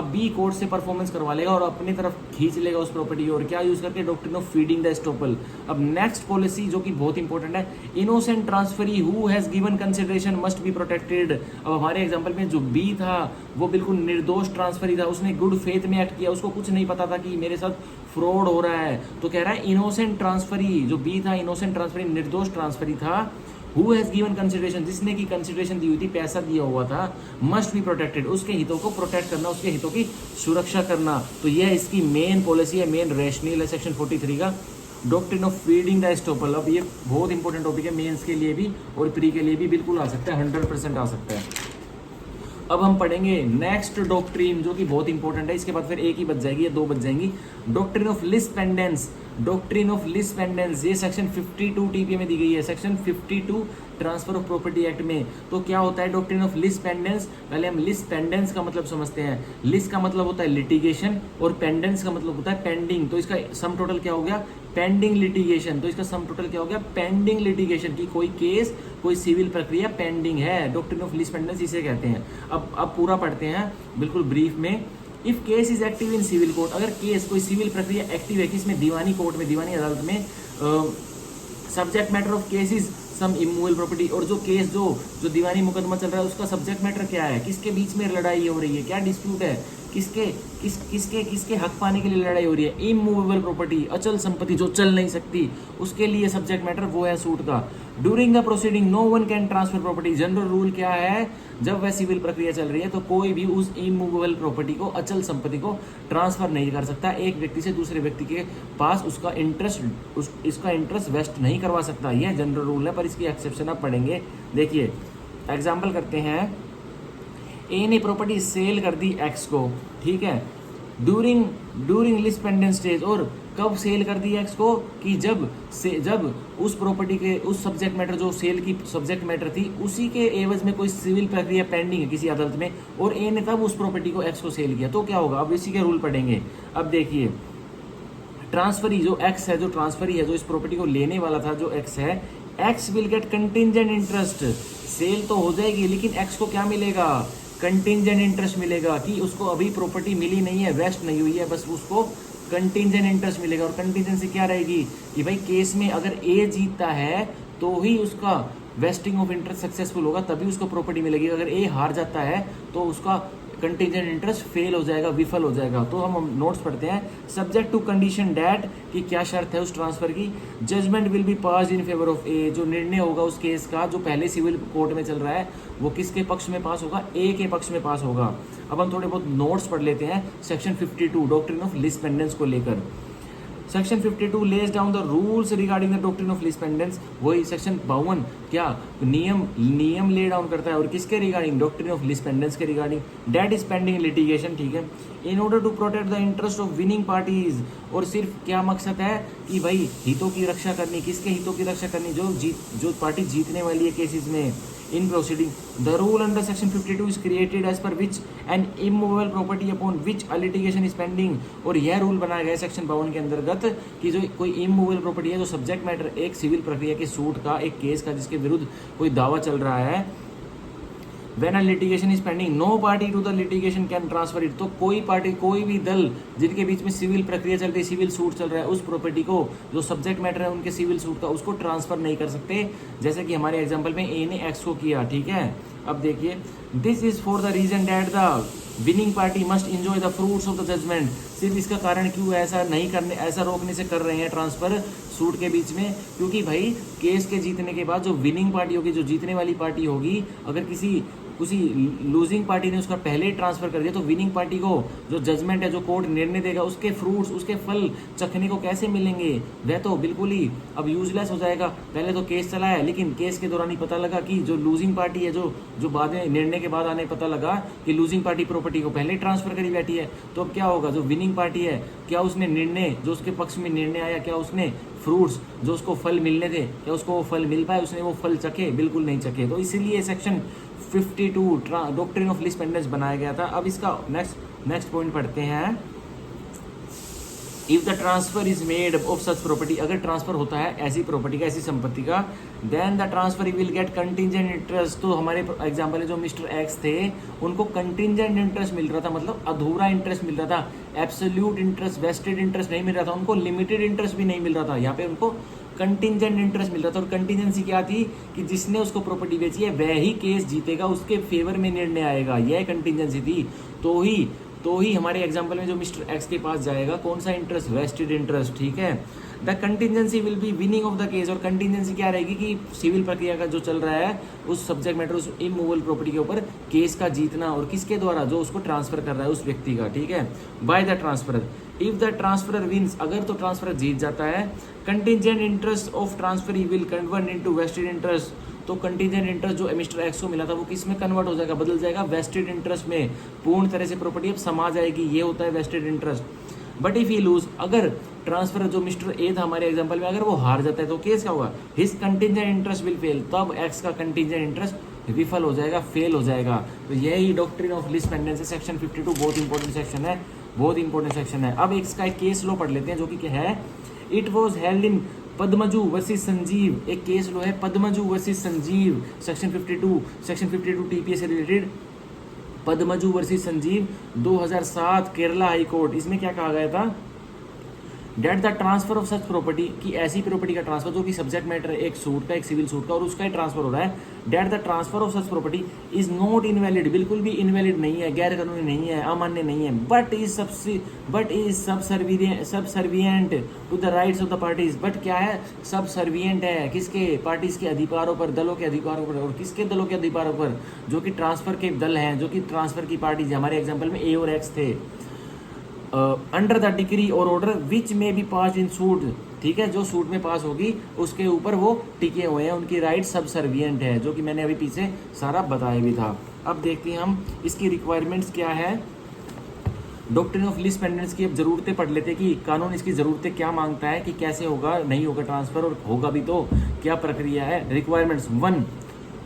बी कोर्ट से परफॉर्मेंस करवा लेगा और अपनी तरफ खींच लेगा उस प्रॉपर्टी और क्या यूज करके, doctrine of feeding the estoppel. अब नेक्स्ट पॉलिसी जो कि बहुत इंपॉर्टेंट है, innocent transferee who has given consideration must be protected. अब हमारे एग्जांपल में जो बी था वो बिल्कुल निर्दोष ट्रांसफरी था, उसने गुड फेथ में एक्ट किया, उसको कुछ नहीं पता था कि मेरे साथ फ्रॉड हो रहा है, तो कह रहा है इनोसेंट ट्रांसफरी, जो बी था इनोसेंट ट्रांसफरी, निर्दोष ट्रांसफरी था, हु हैज गिवन कंसिडरेशन, जिसने की कंसिडरेशन दी हुई थी, पैसा दिया हुआ था, मस्ट बी प्रोटेक्टेड, उसके हितों को प्रोटेक्ट करना, उसके हितों की सुरक्षा करना, तो यह इसकी मेन पॉलिसी है, मेन रैशनल है सेक्शन 43 का, doctrine of feeding the estoppel. अब ये बहुत इंपॉर्टेंट टॉपिक है, मेंस के लिए भी और प्री के लिए भी बिल्कुल आ सकता है, 100% आ सकता है। अब हम पढ़ेंगे नेक्स्ट डॉक्ट्रिन जो कि बहुत इंपॉर्टेंट है, इसके बाद फिर एक ही बच जाएगी या दो बच जाएंगी, doctrine of lis pendens, doctrine of lis pendens, ये सेक्शन 52 टीपीए में दी गई है, section 52 transfer of property act में। तो क्या होता है डॉक्ट्रिन ऑफ लिस पेंडेंस, पहले हम लिस पेंडेंस का मतलब समझते हैं। लिस का मतलब होता है लिटिगेशन और पेंडेंस का मतलब होता है पेंडिंग, तो इसका सम टोटल क्या हो गया, पेंडिंग लिटिगेशन, तो इसका सम टोटल क्या हो गया, पेंडिंग लिटिगेशन, की कोई केस कोई सिविल प्रक्रिया पेंडिंग है, डॉक्ट्रिन ऑफ लिस पेंडेंस इसे कहते हैं। अब पूरा पढ़ते हैं बिल्कुल ब्रीफ में। If case is active in civil court, अगर केस कोई सिविल प्रक्रिया एक्टिव है किसमें, दीवानी कोर्ट में, दीवानी अदालत में, subject matter of cases some immovable property, और जो केस जो दीवानी मुकदमा चल रहा है उसका सब्जेक्ट मैटर क्या है, किसके बीच में लड़ाई हो रही है, क्या डिस्प्यूट है, किसके हक पाने के लिए लड़ाई हो रही है, इमूवेबल प्रॉपर्टी, अचल संपत्ति जो चल नहीं सकती, उसके लिए सब्जेक्ट मैटर वो है सूट का। During the proceeding no one can transfer property, general rule क्या है, जब वह सिविल प्रक्रिया चल रही है तो कोई भी उस इमूवेबल प्रॉपर्टी को, अचल संपत्ति को ट्रांसफर नहीं कर सकता एक व्यक्ति से दूसरे व्यक्ति के पास, उसका इंटरेस्ट वेस्ट नहीं करवा सकता, यह जनरल रूल है, पर इसकी एक्सेप्शन आप पढ़ेंगे। देखिए एग्जाम्पल करते हैं, ए ने प्रॉपर्टी सेल कर दी एक्स को, ठीक है, ड्यूरिंग लिस पेंडेंट स्टेज, और कब सेल कर दी एक्स को, कि जब उस प्रॉपर्टी के उस सब्जेक्ट मैटर, जो सेल की सब्जेक्ट मैटर थी, उसी के एवज में कोई सिविल प्रक्रिया पेंडिंग है किसी अदालत में, और ए ने तब उस प्रॉपर्टी को एक्स को सेल किया, तो क्या होगा, अब इसी के रूल पढ़ेंगे। अब देखिए ट्रांसफरी जो एक्स है, जो ट्रांसफरी है, जो इस प्रॉपर्टी को लेने वाला था, जो एक्स है, X will get contingent interest, sale तो हो जाएगी लेकिन एक्स को क्या मिलेगा, कंटिंजेंट इंटरेस्ट मिलेगा, कि उसको अभी प्रॉपर्टी मिली नहीं है, वेस्ट नहीं हुई है, बस उसको कंटिंजेंट इंटरेस्ट मिलेगा। और कंटिंजेंसी क्या रहेगी कि भाई केस में अगर ए जीतता है तो ही उसका वेस्टिंग ऑफ इंटरेस्ट सक्सेसफुल होगा, तभी उसको प्रॉपर्टी मिलेगी, अगर ए हार जाता है तो उसका कंटिंजेंट इंटरेस्ट फेल हो जाएगा, विफल हो जाएगा। तो हम नोट्स पढ़ते हैं, सब्जेक्ट टू कंडीशन डैट, कि क्या शर्त है उस ट्रांसफर की, judgement will be pass in favour of A, जो निर्णय होगा उस केस का जो पहले सिविल कोर्ट में चल रहा है वो किसके पक्ष में पास होगा, ए के पक्ष में पास होगा। अब हम थोड़े बहुत नोट्स पढ़ लेते हैं section 52 doctrine of lis pendens को लेकर। Section 52 lays down the rules regarding the doctrine of lis pendens, वही सेक्शन 52 क्या नियम ले डाउन करता है, और किसके regarding, doctrine of lis pendens के regarding, that is pending litigation, ठीक है, in order to protect the interest of winning parties, और सिर्फ क्या मकसद है कि भाई हितों की रक्षा करनी, किसके हितों की रक्षा करनी, जो पार्टी जीतने वाली है केसेस में in proceeding. The rule under section 52 is created as per which an immovable property upon which a litigation is pending, और यह रूल बनाया गया है सेक्शन 52 के अंतर्गत कि जो कोई इमूवेबल प्रॉपर्टी है, जो सब्जेक्ट मैटर एक सिविल प्रक्रिया के सूट का, एक केस का जिसके विरुद्ध कोई दावा चल रहा है, When a litigation is pending, no party to the litigation can transfer it, तो कोई पार्टी, कोई भी दल जिनके बीच में सिविल प्रक्रिया चल रही है, सिविल सूट चल रहा है, उस प्रॉपर्टी को जो सब्जेक्ट मैटर है उनके सिविल सूट का, उसको ट्रांसफर नहीं कर सकते, जैसे कि हमारे एग्जांपल में ए ने एक्स को किया, ठीक है। अब देखिए, this is for the reason that the winning party must enjoy the fruits of the judgment, सिर्फ इसका कारण क्यों ऐसा नहीं करने, ऐसा रोकने से कर रहे हैं ट्रांसफर सूट के बीच में, क्योंकि भाई केस के जीतने के बाद जो विनिंग पार्टी होगी, जो जीतने वाली पार्टी होगी, अगर किसी उसी लूजिंग पार्टी ने उसका पहले ही ट्रांसफर कर दिया, तो विनिंग पार्टी को जो जजमेंट है, जो कोर्ट निर्णय देगा, उसके फ्रूट्स, उसके फल चखने को कैसे मिलेंगे? वह तो बिल्कुल ही अब यूजलेस हो जाएगा। पहले तो केस चला है, लेकिन केस के दौरान ही पता लगा कि जो लूजिंग पार्टी है, जो बाद में निर्णय के बाद आने पता लगा कि लूजिंग पार्टी प्रॉपर्टी को पहले ही ट्रांसफर करी बैठी है। तो अब क्या होगा? जो विनिंग पार्टी है, क्या उसने निर्णय, जो उसके पक्ष में निर्णय आया, क्या उसने फ्रूट्स, जो उसको फल मिलने थे, क्या उसको वो फल मिल पाए? उसने वो फल चखे? बिल्कुल नहीं चखे। तो इसीलिए section 52 doctrine of lis pendens बनाया गया था। अब इसका नेक्स्ट पॉइंट पढ़ते हैं। If the transfer is made of such property, अगर ट्रांसफर होता है ऐसी प्रॉपर्टी का, ऐसी संपत्ति का, then the transfer will get contingent interest. तो हमारे एग्जांपल है जो मिस्टर एक्स थे, उनको कंटिंजेंट इंटरेस्ट मिल रहा था, मतलब अधूरा इंटरेस्ट मिल रहा था, एब्सोल्यूट इंटरेस्ट, वेस्टेड इंटरेस्ट नहीं मिल रहा था, उनको लिमिटेड इंटरेस्ट भी नहीं मिल रहा था। यहाँ पे उनको कंटिंजेंट इंटरेस्ट मिल रहा था। और कंटिजेंसी क्या थी? कि जिसने उसको प्रॉपर्टी बेची है वह ही केस जीतेगा, उसके फेवर में निर्णय आएगा, यह कंटिजेंसी थी। तो ही हमारे एग्जांपल में जो मिस्टर एक्स के पास जाएगा, कौन सा इंटरेस्ट? वेस्टेड इंटरेस्ट, ठीक है। The contingency will be winning of the case. और कंटिजेंसी क्या रहेगी? कि सिविल प्रक्रिया का जो चल रहा है, उस सब्जेक्ट मैटर, उस इमूवेबल प्रॉपर्टी के ऊपर केस का जीतना, और किसके द्वारा? जो उसको ट्रांसफर कर रहा है, उस व्यक्ति का, ठीक है, by the transferor. If the transferor wins, अगर तो ट्रांसफरर जीत जाता है, contingent interest of transfer will convert into vested interest. तो कंटिजेंट इंटरेस्ट जो मिस्टर एक्स को मिला था, वो किस में कन्वर्ट हो जाएगा? बदल जाएगा वेस्टेड इंटरेस्ट में। पूर्ण तरह से प्रॉपर्टी अब समा जाएगी, ये होता है vested interest. But if he lose, अगर ट्रांसफर जो मिस्टर ए था हमारे एग्जांपल में, अगर वो हार जाता है, तो केस क्या होगा? His contingent interest will fail. तब एक्स का कंटिजेंट इंटरेस्ट विफल हो जाएगा, फेल हो जाएगा। तो यही डॉक्ट्रिन ऑफ लीस्ट पेंडेंस है, सेक्शन 52, बहुत इंपॉर्टेंट सेक्शन है, बहुत इंपॉर्टेंट सेक्शन है। अब इसका एक केस लो पढ़ लेते हैं, जो कि क्या है? It was held in Padmaju versus Sanjeev. एक केस लो है Padmaju versus Sanjeev, section 52 TPS से related. Padmaju versus Sanjeev 2007 Kerala high court. इसमें क्या कहा गया था? That the transfer of such property, की ऐसी प्रॉपर्टी का ट्रांसफर जो कि सब्जेक्ट मैटर एक सूट का, एक सिविल सूट का, और उसका ही ट्रांसफर हो रहा है। That the transfer of such property is not invalid, बिल्कुल भी इनवैलिड नहीं है, गैर कानूनी नहीं है, अमान्य नहीं है। But is subservient to the rights of the parties. But क्या है? सबसर्विएंट है किसके? पार्टीज के अधिकारों पर, दलों के अधिकारों पर। और किसके दलों के अधिकारों पर? जो कि ट्रांसफर के दल हैं, जो कि ट्रांसफर की पार्टीज। हमारे एग्जाम्पल में ए और एक्स थे। अंडर द डिग्री और ऑर्डर विच में भी पास इन सूट, ठीक है, जो सूट में पास होगी उसके ऊपर वो टिके हुए हैं, उनकी राइट सबसर्विएंट है, जो कि मैंने अभी पीछे सारा बताया भी था। अब देखते हैं हम इसकी रिक्वायरमेंट्स क्या है। डॉक्ट्रिन ऑफ लीस्ट पेंडेंस की अब जरूरतें पढ़ लेते हैं कि कानून इसकी ज़रूरतें क्या मांगता है, कि कैसे होगा, नहीं होगा ट्रांसफर, और होगा भी तो क्या प्रक्रिया है। Requirements 1,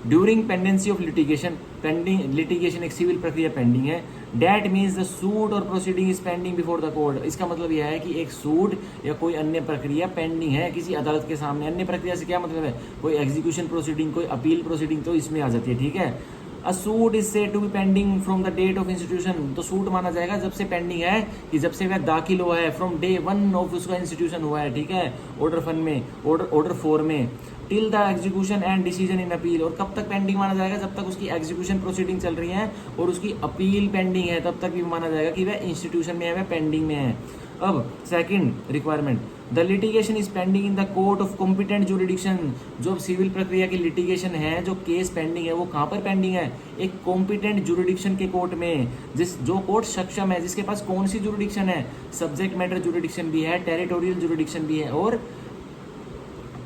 during pendency of litigation, pending litigation एक सिविल प्रक्रिया पेंडिंग है। डैट मीन्स द सूट और proceeding is pending before the court. इसका मतलब यह है कि एक सूट या कोई अन्य प्रक्रिया पेंडिंग है किसी अदालत के सामने। अन्य प्रक्रिया से क्या मतलब है? कोई एग्जीक्यूशन प्रोसीडिंग, कोई अपील प्रोसीडिंग, तो इसमें आ जाती है, ठीक है। A suit is said to be pending from the date of institution. तो सूट माना जाएगा जब से पेंडिंग है, कि जब से वह दाखिल हुआ है, फ्रॉम डे 1 ऑफ उसका इंस्टीट्यूशन हुआ है, ठीक है, ऑर्डर 1 में, ऑर्डर 4 में, till the execution and decision in appeal. और कब तक पेंडिंग माना जाएगा? जब तक उसकी एग्जीक्यूशन प्रोसीडिंग चल रही है और उसकी अपील पेंडिंग है, तब तक भी माना जाएगा कि वह इंस्टीट्यूशन में है, वह पेंडिंग में है। अब second requirement, the litigation is pending in the court of competent jurisdiction. जो सिविल प्रक्रिया की लिटिगेशन है, जो केस पेंडिंग है, वो कहाँ पर पेंडिंग है? एक कॉम्पिटेंट जुरिडिक्शन के कोर्ट में, जो कोर्ट सक्षम है, जिसके पास कौन सी जुरिडिक्शन है? सब्जेक्ट मैटर जुरिडिक्शन भी है, टेरिटोरियल जुरिडिक्शन भी है, और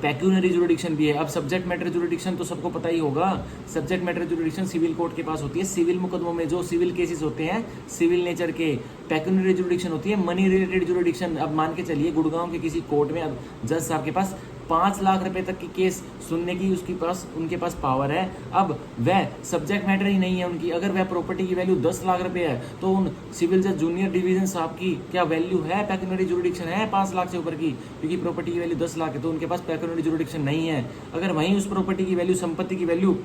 पेक्यूनरी जुरिडिक्शन भी है। अब सब्जेक्ट मैटर जुरिडिक्शन तो सबको पता ही होगा, subject matter jurisdiction civil court के पास होती है, सिविल मुकदमों में जो सिविल केसेस होते हैं सिविल नेचर के। पेक्यूनरी जुरिडिक्शन होती है मनी रिलेटेड जुरिडिक्शन। अब मान के चलिए गुड़गांव के किसी कोर्ट में अब जज साहब के पास 5 लाख रुपए तक की केस सुनने की उनके पास पावर है। अब वह सब्जेक्ट मैटर ही नहीं है उनकी। अगर वह प्रॉपर्टी की वैल्यू 10 लाख रुपए है, तो उन सिविल जज जूनियर डिवीजन साहब की क्या वैल्यू है? पेक्यूनरी जुरिडिक्शन है 5 लाख से ऊपर की, क्योंकि प्रॉपर्टी की वैल्यू 10 लाख है, तो उनके पास पेक्यूनरी जुरिडिक्शन नहीं है। अगर वहीं उस प्रॉपर्टी की वैल्यू, संपत्ति की वैल्यू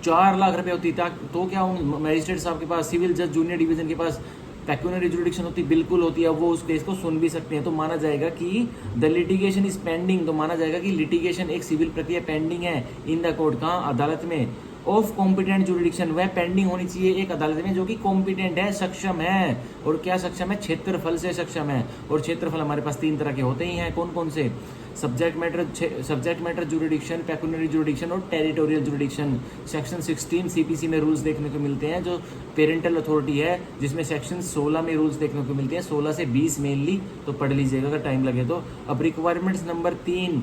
4 लाख रुपए होती, तो क्या उन मजिस्ट्रेट साहब के पास, सिविल जज जूनियर डिवीजन के पास पेक्यूनरी जुरिडिक्शन होती? बिल्कुल होती है। अब वो उस केस को सुन भी सकते हैं। तो माना जाएगा कि द लिटिगेशन इज पेंडिंग। तो माना जाएगा कि लिटिगेशन एक सिविल प्रक्रिया पेंडिंग है इन द कोर्ट, कहाँ? अदालत में। ऑफ कॉम्पिटेंट जुरिडिक्शन, वह पेंडिंग होनी चाहिए एक अदालत में जो कि कॉम्पिटेंट है, सक्षम है। और क्या सक्षम है? क्षेत्रफल से सक्षम है। और क्षेत्रफल हमारे पास 3 तरह के होते ही हैं, कौन कौन से? सब्जेक्ट मैटर जुरिडिक्शन, पेकुनियरी जुरिडिक्शन और टेरिटोरियल जुरिडिक्शन। सेक्शन 16 सीपीसी में रूल्स देखने को मिलते हैं, जो पेरेंटल अथॉरिटी है, जिसमें सेक्शन 16 में रूल्स देखने को मिलते हैं, 16 से 20 मेनली, तो पढ़ लीजिएगा अगर टाइम लगे तो। अब requirements number 3,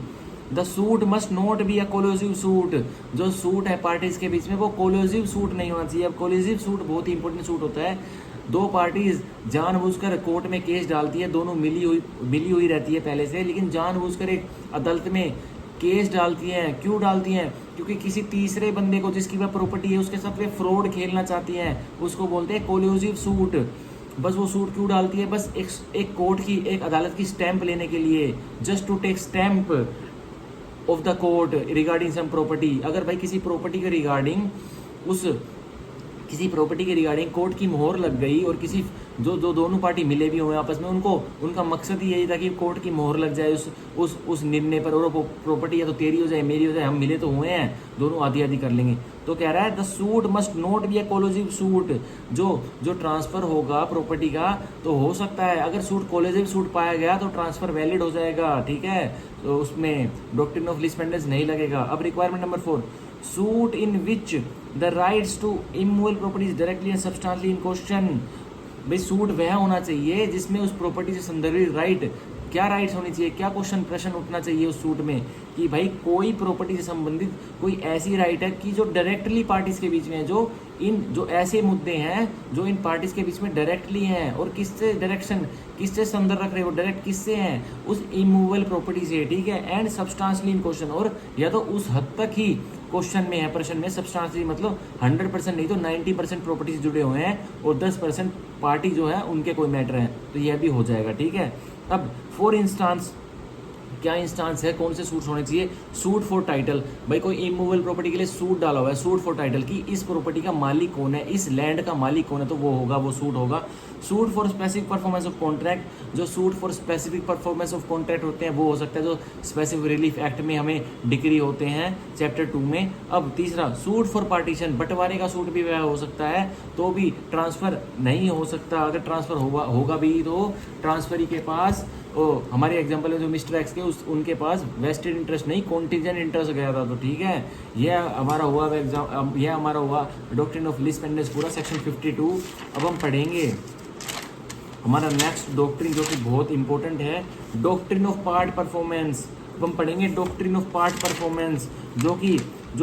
the suit must not be a collusive suit. जो सूट है पार्टीज के बीच में वो कोलोजिव सूट नहीं होना चाहिए। अब कोलोजिव सूट बहुत ही इंपॉर्टेंट सूट होता है, 2 पार्टीज जानबूझकर कोर्ट में केस डालती है, दोनों मिली हुई रहती है पहले से, लेकिन जानबूझकर एक अदालत में केस डालती हैं। क्यों डालती हैं? क्योंकि किसी तीसरे बंदे को जिसकी वह प्रॉपर्टी है उसके साथ वे फ्रॉड खेलना चाहती हैं, उसको बोलते हैं कोलोजिव सूट। बस वो सूट क्यों डालती है? बस एक कोर्ट की, एक अदालत की स्टैंप लेने के लिए, just to take stamp of the court regarding some property. अगर भाई किसी प्रॉपर्टी के रिगार्डिंग कोर्ट की मोहर लग गई और किसी जो दोनों पार्टी मिले भी हुए आपस में, उनका मकसद ही यही था कि कोर्ट की मोहर लग जाए उस निर्णय पर, और वो प्रॉपर्टी या तो तेरी हो जाए मेरी हो जाए, हम मिले तो हुए हैं, दोनों आधी आधी कर लेंगे। तो कह रहा है the suit must not be a collusive suit. जो ट्रांसफर होगा प्रॉपर्टी का तो हो सकता है, अगर सूट कोलोजिव सूट पाया गया तो ट्रांसफर वैलिड हो जाएगा, ठीक है, तो उसमें डॉक्ट्रिन ऑफ लीज पेंडेंस नहीं लगेगा। अब requirement number 4, suit in which the rights to immovable property is directly and substantially in question. भाई सूट वह होना चाहिए जिसमें उस प्रॉपर्टी से संदर्भित राइट, क्या राइट्स होनी चाहिए, क्या प्रश्न उठना चाहिए उस सूट में कि भाई कोई प्रॉपर्टी से संबंधित कोई ऐसी राइट है कि जो डायरेक्टली पार्टीज के बीच में है, जो ऐसे मुद्दे हैं जो इन पार्टीज के बीच में डायरेक्टली हैं, और किससे संदर्भ रख रहे हो, डायरेक्ट किससे हैं? उस इमूवेबल प्रॉपर्टी से, ठीक है, एंड सब्सटेंशियली इन क्वेश्चन, और या तो उस हद तक ही क्वेश्चन में है, प्रश्न में, सब्सटेंशियली मतलब 100% नहीं तो 90% प्रॉपर्टी से जुड़े हुए हैं और 10% पार्टी जो है उनके कोई मैटर है, तो यह भी हो जाएगा, ठीक है। अब फॉर इंस्टांस, क्या इंस्टांस है, कौन से सूट्स होने चाहिए? सूट फॉर टाइटल, भाई कोई इमूवेबल प्रॉपर्टी के लिए सूट डाला हुआ है, सूट फॉर टाइटल की इस प्रॉपर्टी का मालिक कौन है, इस लैंड का मालिक कौन है, तो वो सूट होगा। Suit for specific performance of contract, जो suit for specific performance of contract होते हैं वो हो सकता है जो स्पेसिफिक रिलीफ एक्ट में हमें डिग्री होते हैं चैप्टर 2 में। अब तीसरा, सूट फॉर पार्टीशन, बंटवारे का सूट भी वह हो सकता है, तो भी ट्रांसफर नहीं हो सकता। अगर ट्रांसफर होगा भी तो ट्रांसफरी के पास, हमारे एग्जांपल में जो मिस्टर एक्स के उनके पास वेस्टेड इंटरेस्ट नहीं कॉन्टिजेंट इंटरेस्ट गया था, तो ठीक है, यह हमारा हुआ डॉक्ट्रिन ऑफ लीज पेंडेंस पूरा सेक्शन 52। अब हम पढ़ेंगे हमारा नेक्स्ट डॉक्ट्रिन जो कि बहुत इंपॉर्टेंट है, डॉक्ट्रिन ऑफ पार्ट परफॉर्मेंस। अब हम पढ़ेंगे डॉक्ट्रिन ऑफ पार्ट परफॉर्मेंस जो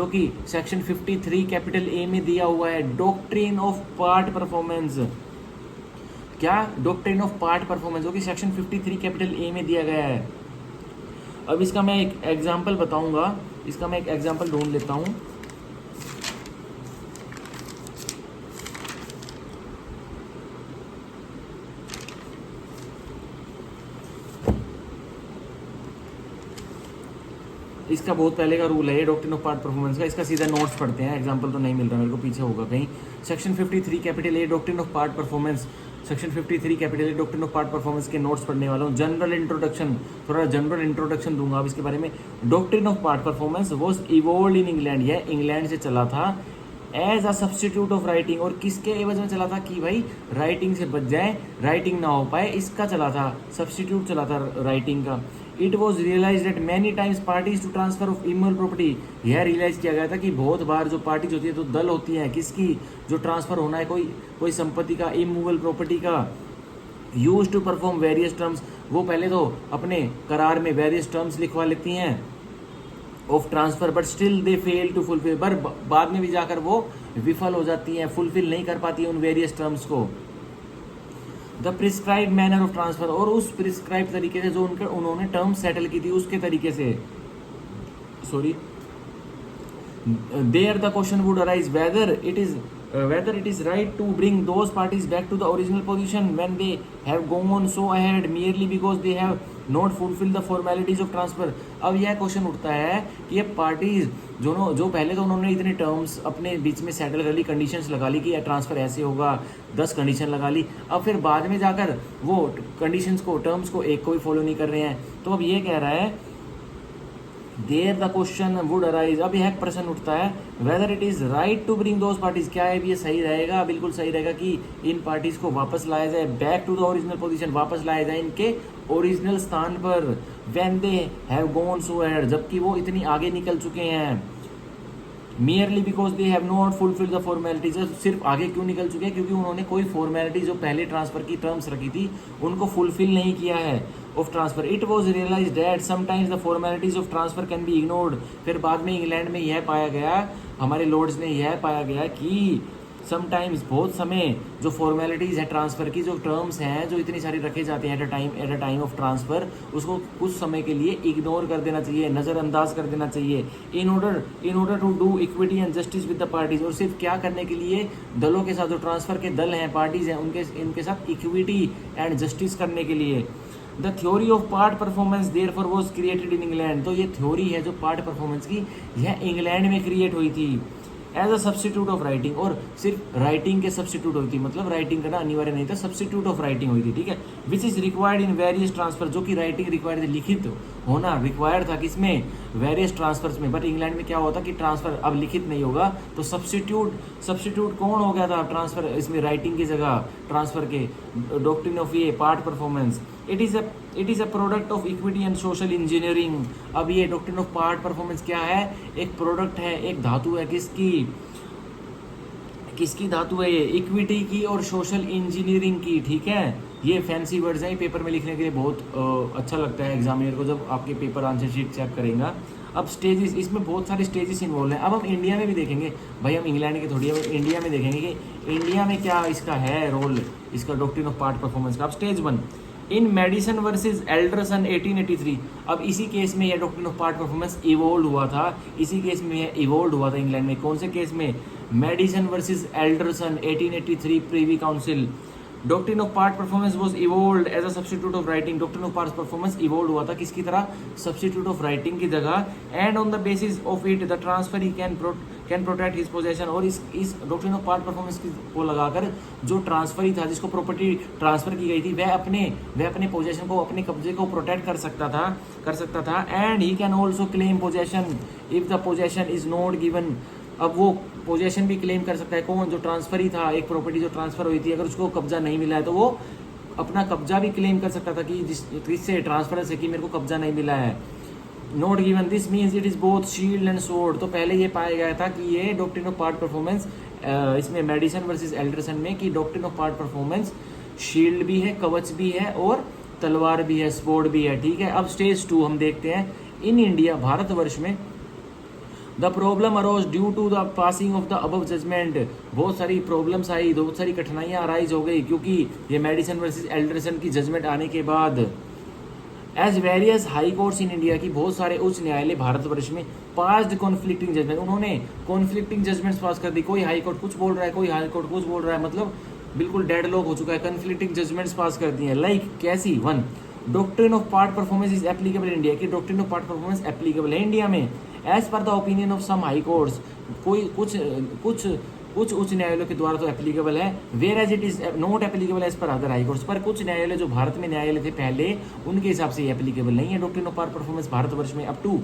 कि सेक्शन 53 कैपिटल ए में दिया हुआ है। डॉक्ट्रिन ऑफ पार्ट परफॉर्मेंस, क्या? डॉक्ट्रिन ऑफ पार्ट परफॉर्मेंस जो कि सेक्शन 53 कैपिटल ए में दिया गया है। अब इसका मैं एक एग्जांपल बताऊंगा, इसका मैं एक एग्जांपल ढूंढ लेता हूं। इसका बहुत पहले का रूल है ये डॉक्ट्रिन ऑफ पार्ट परफॉर्मेंस का, इसका सीधा नोट्स पढ़ते हैं, एग्जांपल तो नहीं मिल रहा मेरे को, पीछे होगा कहीं। Section 53 capital A doctrine of part performance, section 53 capital A doctrine of part performance के नोट्स पढ़ने वाला हूँ। जनरल इंट्रोडक्शन, थोड़ा जनरल इंट्रोडक्शन दूंगा अब इसके बारे में। Doctrine of part performance was evolved in England, यह इंग्लैंड से चला था as a substitute of writing, और किसके एवज में चला था कि भाई राइटिंग से बच जाए, राइटिंग ना हो पाए, इसका चला था, सब्सटीट्यूट चला था राइटिंग का। It was realise that many times parties to transfer of immovable property, यह रियलाइज किया गया था कि बहुत बार जो पार्टीज होती है तो दल होती है किसकी, जो ट्रांसफर होना है कोई संपत्ति का, इमूवेबल प्रॉपर्टी का, use to perform various terms, वो पहले तो अपने करार में वेरियस टर्म्स लिखवा लेती हैं of transfer, but still they fail to fulfil, पर बाद में भी जाकर वो विफल हो जाती हैं, फुलफिल नहीं कर पाती है उन वेरियस टर्म्स को। The prescribe manner of transfer, और उस प्रिस्क्राइब तरीके से जो उन्होंने टर्म सेटल की थी उसके तरीके से, there the question would arise whether it is right to bring those parties back to the original position when they have gone so ahead merely because they have not fulfilled the formalities of transfer। अब यह question उठता है कि ये parties जो पहले तो उन्होंने इतने टर्म्स अपने बीच में सेटल कर ली, कंडीशंस लगा ली कि यह ट्रांसफर ऐसे होगा, 10 कंडीशन लगा ली, अब फिर बाद में जाकर वो कंडीशंस को, टर्म्स को एक को भी फॉलो नहीं कर रहे हैं। तो अब ये कह रहा है there the question would arise, अब यह प्रश्न उठता है whether it is right to bring those parties, क्या है ये सही रहेगा, बिल्कुल सही रहेगा कि इन पार्टीज को वापस लाया जाए, back to the original position, वापस लाया जाए इनके ओरिजिनल स्थान पर, when they have gone so ahead, जबकि वो इतनी आगे निकल चुके हैं, merely because they have not fulfil the formalities, सिर्फ आगे क्यों निकल चुके हैं, क्योंकि उन्होंने कोई फॉर्मेलिटी जो पहले ट्रांसफर की टर्म्स रखी थी उनको फुलफिल नहीं किया है of transfer. It was realise that sometimes the formalities of transfer can be ignored, फिर बाद में इंग्लैंड में यह पाया गया, हमारे लॉर्ड्स ने यह पाया गया कि समटाइम्स बहुत समय जो फॉर्मेलिटीज़ है ट्रांसफ़र की, जो टर्म्स हैं जो इतनी सारी रखे जाते हैं at a time of transfer, उसको कुछ समय के लिए इग्नोर कर देना चाहिए, नज़रअंदाज कर देना चाहिए, in order to do equity and justice with the parties, और सिर्फ क्या करने के लिए, दलों के साथ, जो ट्रांसफ़र के दल हैं, पार्टीज़ हैं, इनके साथ इक्विटी एंड जस्टिस करने के लिए। The theory of part performance therefore was created in England, तो ये थ्योरी है जो पार्ट परफॉर्मेंस की, यह इंग्लैंड में क्रिएट हुई थी as a substitute of writing, और सिर्फ राइटिंग के सब्सटीट्यूट हुई थी, मतलब राइटिंग करना अनिवार्य नहीं था, सब्सटीट्यूट ऑफ राइटिंग हुई थी, ठीक है, which is required in various transfer, जो कि राइटिंग रिक्वायर्ड थी, लिखित होना रिक्वायर्ड था किसमें, वेरियस ट्रांसफर्स में, बट इंग्लैंड में क्या होता कि ट्रांसफर अब लिखित नहीं होगा, तो सब्सटीट्यूट कौन हो गया था ट्रांसफर, इसमें राइटिंग की जगह ट्रांसफर के, डॉक्ट्रिन ऑफ ये part performance, it is a product of equity and social engineering. अब ये डॉक्ट्रिन ऑफ पार्ट परफॉर्मेंस क्या है, एक प्रोडक्ट है, एक धातु है, किसकी धातु है ये, इक्विटी की और सोशल इंजीनियरिंग की, ठीक है, ये फैंसी वर्ड्स हैं, पेपर में लिखने के लिए बहुत अच्छा लगता है एग्जामिनर को जब आपके पेपर आंसर शीट चेक करेगा। अब स्टेजेस, इसमें बहुत सारे स्टेजेस इन्वॉल्व हैं, अब हम इंडिया में भी देखेंगे, भाई हम इंग्लैंड के थोड़ी, हम इंडिया में देखेंगे कि इंडिया में क्या इसका है रोल, इसका डॉक्ट्रिन ऑफ पार्ट परफॉर्मेंस का। अब स्टेज 1 इन मेडिसन वर्सेज एल्डरसन 1883, अब इसी केस में यह doctrine of part performance evolve हुआ था, इसी केस में यह इवोल्व हुआ था इंग्लैंड में, कौन से केस में, Maddison versus Alderson 1883 privy council. Doctrine of part performance was evolved as a substitute of writing, doctrine of part performance evolve हुआ था किसकी तरह, सब्स्टिट्यूट ऑफ राइटिंग की जगह, and on the basis of it the transfer he can protect his possession, और इस doctrine of part performance को लगाकर जो ट्रांसफर ही था, जिसको प्रॉपर्टी ट्रांसफर की गई थी, वह अपने पोजेशन को, अपने कब्जे को प्रोटेक्ट कर सकता था, and he can also claim possession if the possession is not given, अब वो पोजेशन भी क्लेम कर सकता है कौन, जो ट्रांसफर ही था, एक प्रॉपर्टी जो ट्रांसफर हुई थी, अगर उसको कब्जा नहीं मिला है तो वो अपना कब्जा भी क्लेम कर सकता था कि जिससे ट्रांसफर से कि मेरे को कब्जा नहीं मिला है, not given, this means it is both shield and sword. तो पहले ये पाया गया था कि ये डॉक्ट्रिन ऑफ पार्ट परफॉर्मेंस, इसमें मेडिसन वर्सेस एल्डरसन में, कि doctrine of part performance shield भी है, कवच भी है, और तलवार भी है, स्वॉर्ड भी है, ठीक है। अब स्टेज 2 हम देखते हैं, इन इंडिया, भारतवर्ष में, the problem arose due to the passing of the above judgment, बहुत सारी प्रॉब्लम्स आई, बहुत सारी कठिनाइयाँ अराइज हो गई, क्योंकि ये मेडिसन वर्सेस एल्डरसन की जजमेंट आने के बाद, as various high courts in India, की बहुत सारे उच्च न्यायालय भारतवर्ष में पास्ड कॉन्फ्लिक्टिंग जजमेंट, उन्होंने कॉन्फ्लिक्टिंग जजमेंट्स पास कर दी, कोई हाई कोर्ट कुछ बोल रहा है, कोई हाई कोर्ट कुछ बोल रहा है, मतलब बिल्कुल डेडलॉक हो चुका है, कॉन्फ्लिक्टिंग जजमेंट्स पास कर दिए हैं, लाइक कैसी, 1 doctrine of part performance is applicable in India, की doctrine of part performance applicable है इंडिया में, as per the opinion of some high courts, कोई कुछ उच्च न्यायालयों के द्वारा तो एप्लीकेबल है, whereas it is not applicable as per other high courts, पर कुछ न्यायालय जो भारत में न्यायालय थे पहले, उनके हिसाब से ये एप्लीकेबल नहीं है डॉक्ट्रिन ऑफ पार्ट परफॉर्मेंस भारतवर्ष में। अब 2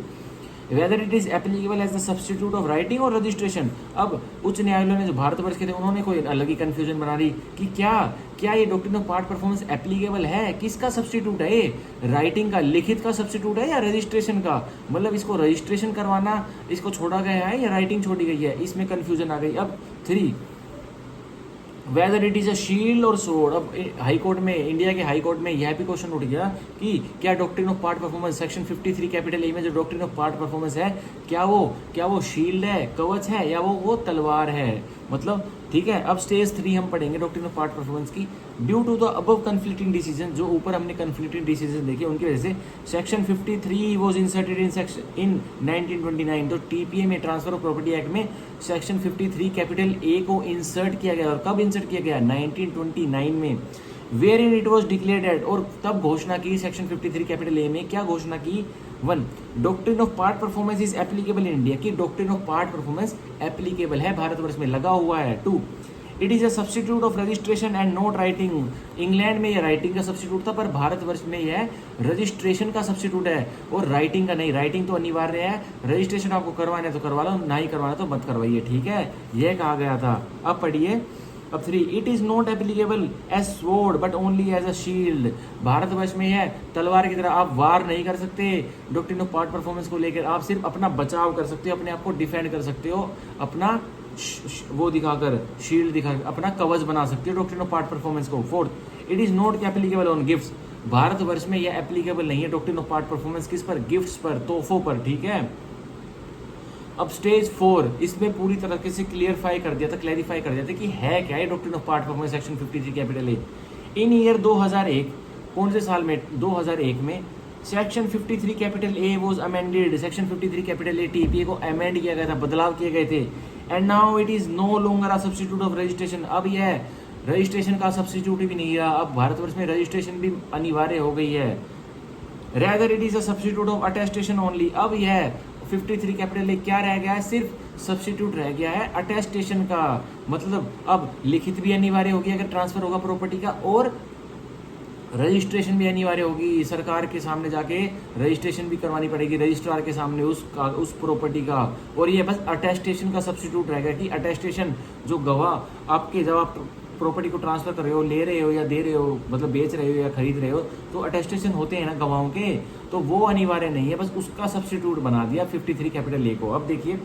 whether it is applicable as the substitute of writing और रजिस्ट्रेशन, अब उच्च न्यायालयों ने जो भारतवर्ष के थे उन्होंने कोई अलग ही कंफ्यूजन बना दी कि क्या ये doctrine of part performance applicable है, किसका सब्स्टिट्यूट है ये, राइटिंग का, लिखित का सब्स्टिट्यूट है या रजिस्ट्रेशन का, मतलब इसको रजिस्ट्रेशन करवाना इसको छोड़ा गया है या राइटिंग छोड़ी गई है, इसमें कंफ्यूजन आ गई। अब 3 weather it is a shield और सोर्ड, अब हाई कोर्ट में, इंडिया के हाई कोर्ट में यह भी क्वेश्चन उठ गया कि क्या doctrine of part performance section 53 capital ए में जो डॉक्ट्रिन ऑफ पार्ट परफॉर्मेंस है, क्या वो शील्ड है, कवच है, या वो तलवार है, मतलब, ठीक है। अब स्टेज 3 हम पढ़ेंगे डॉक्ट्रिन ऑफ पार्ट परफॉर्मेंस की, due to the above conflicting decision, जो ऊपर हमने कन्फ्लिक्टिंग डिसीजन देखे उनकी वजह से सेक्शन 53 वाज इंसर्टेड इन 1929, तो टीपीए में, ट्रांसफर ऑफ प्रॉपर्टी एक्ट में, सेक्शन 53 कैपिटल ए को इंसर्ट किया गया, और कब इंसर्ट किया गया, 1929 में, wherein it was declared, और तब घोषणा की सेक्शन 53 कैपिटल ए में, क्या घोषणा की, 1 doctrine of part performance is applicable in India, की doctrine of part performance applicable है भारतवर्ष में, लगा हुआ है। 2 it is a substitute of registration and not writing. England में ये राइटिंग का सब्सटीट्यूट था, पर भारतवर्ष में यह रजिस्ट्रेशन का सब्सटीट्यूट है और राइटिंग का नहीं। राइटिंग तो अनिवार्य है, रजिस्ट्रेशन आपको करवाना है तो करवा लो, ना ही करवाना तो मत करवाइए, ठीक है, यह कहा गया था। अब पढ़िए अब 3, it is not applicable as sword but only as a shield. भारतवर्ष में है तलवार की तरह आप वार नहीं कर सकते। डॉक्ट्रिन ऑफ पार्ट परफॉर्मेंस को लेकर आप सिर्फ अपना बचाव कर सकते हो, अपने आप को डिफेंड कर सकते हो, अपना वो दिखाकर, शील्ड दिखाकर अपना कवच बना सकते हो डॉक्ट्रिन ऑफ पार्ट परफॉर्मेंस को। 4, it is not applicable on gifts. Bharatvarsh में यह एप्लीकेबल नहीं है डॉक्ट्रिन ऑफ पार्ट परफॉर्मेंस, किस पर, गिफ्ट्स पर, तोहफों पर, ठीक है। अब स्टेज 4, इसमें पूरी तरह से क्लियरफाई कर दिया था, क्लैरिफाई कर दिया था कि है क्या है doctrine of part performance section 53 capital A. In year 2001, कौन से साल में, 2001 में section 53 capital A was amended. Section 53 capital A TPA को अमेंड किया गया था, बदलाव किए गए थे। And now it is no longer a substitute of registration. अब यह रजिस्ट्रेशन का सब्स्टिट्यूट भी नहीं रहा, अब भारतवर्ष में रजिस्ट्रेशन भी अनिवार्य हो गई है। Rather it is a substitute of attestation only. अब यह 53 कैपिटल ए क्या रह गया है, सिर्फ सब्स्टिट्यूट रह गया है अटेस्टेशन का। मतलब अब लिखित भी अनिवार्य होगी अगर ट्रांसफर होगा प्रॉपर्टी का, और रजिस्ट्रेशन भी अनिवार्य होगी। सरकार के सामने जाके रजिस्ट्रेशन भी करवानी पड़ेगी, रजिस्ट्रार के सामने उस प्रॉपर्टी का। और ये बस अटेस्टेशन का सब्स्टिट्यूट रह गया कि अटेस्टेशन जो गवाह आपके, जब आप प्रॉपर्टी को ट्रांसफर कर रहे हो, ले रहे हो या दे रहे हो, मतलब बेच रहे हो या खरीद रहे हो, तो अटेस्टेशन होते हैं ना गवाहों के, तो वो अनिवार्य नहीं है, बस उसका सब्स्टिट्यूट बना दिया 53 कैपिटल ए को। अब देखिए,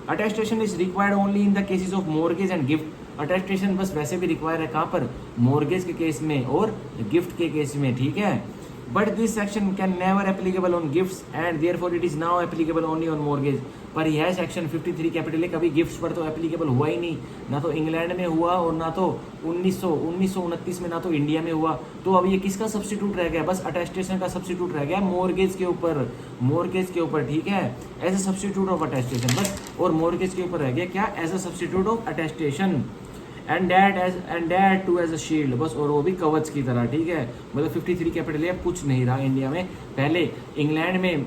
attestation is required only in the cases of mortgage and gift. Attestation बस वैसे भी रिक्वायर है कहाँ पर, मॉर्गेज के केस में और गिफ्ट के केस में, ठीक है। But this section can never applicable on gifts and therefore it is now applicable only on mortgage. पर यह सेक्शन 53 कैपिटल ए कभी गिफ्ट्स पर तो एप्लीकेबल हुआ ही नहीं, ना तो इंग्लैंड में हुआ और ना तो 1929 में ना तो इंडिया में हुआ। तो अब ये किसका सब्स्टिट्यूट रह गया, बस अटेस्टेशन का सब्स्टिट्यूट रह गया मॉर्गेज के ऊपर, मॉर्गेज के ऊपर, ठीक है, as a substitute of attestation बस। और मॉर्गेज के ऊपर रह गया क्या, as a substitute of attestation and that too as a shield, बस, और वो भी कवच की तरह, ठीक है। मतलब 53 कैपिटल अब कुछ नहीं रहा इंडिया में। पहले इंग्लैंड में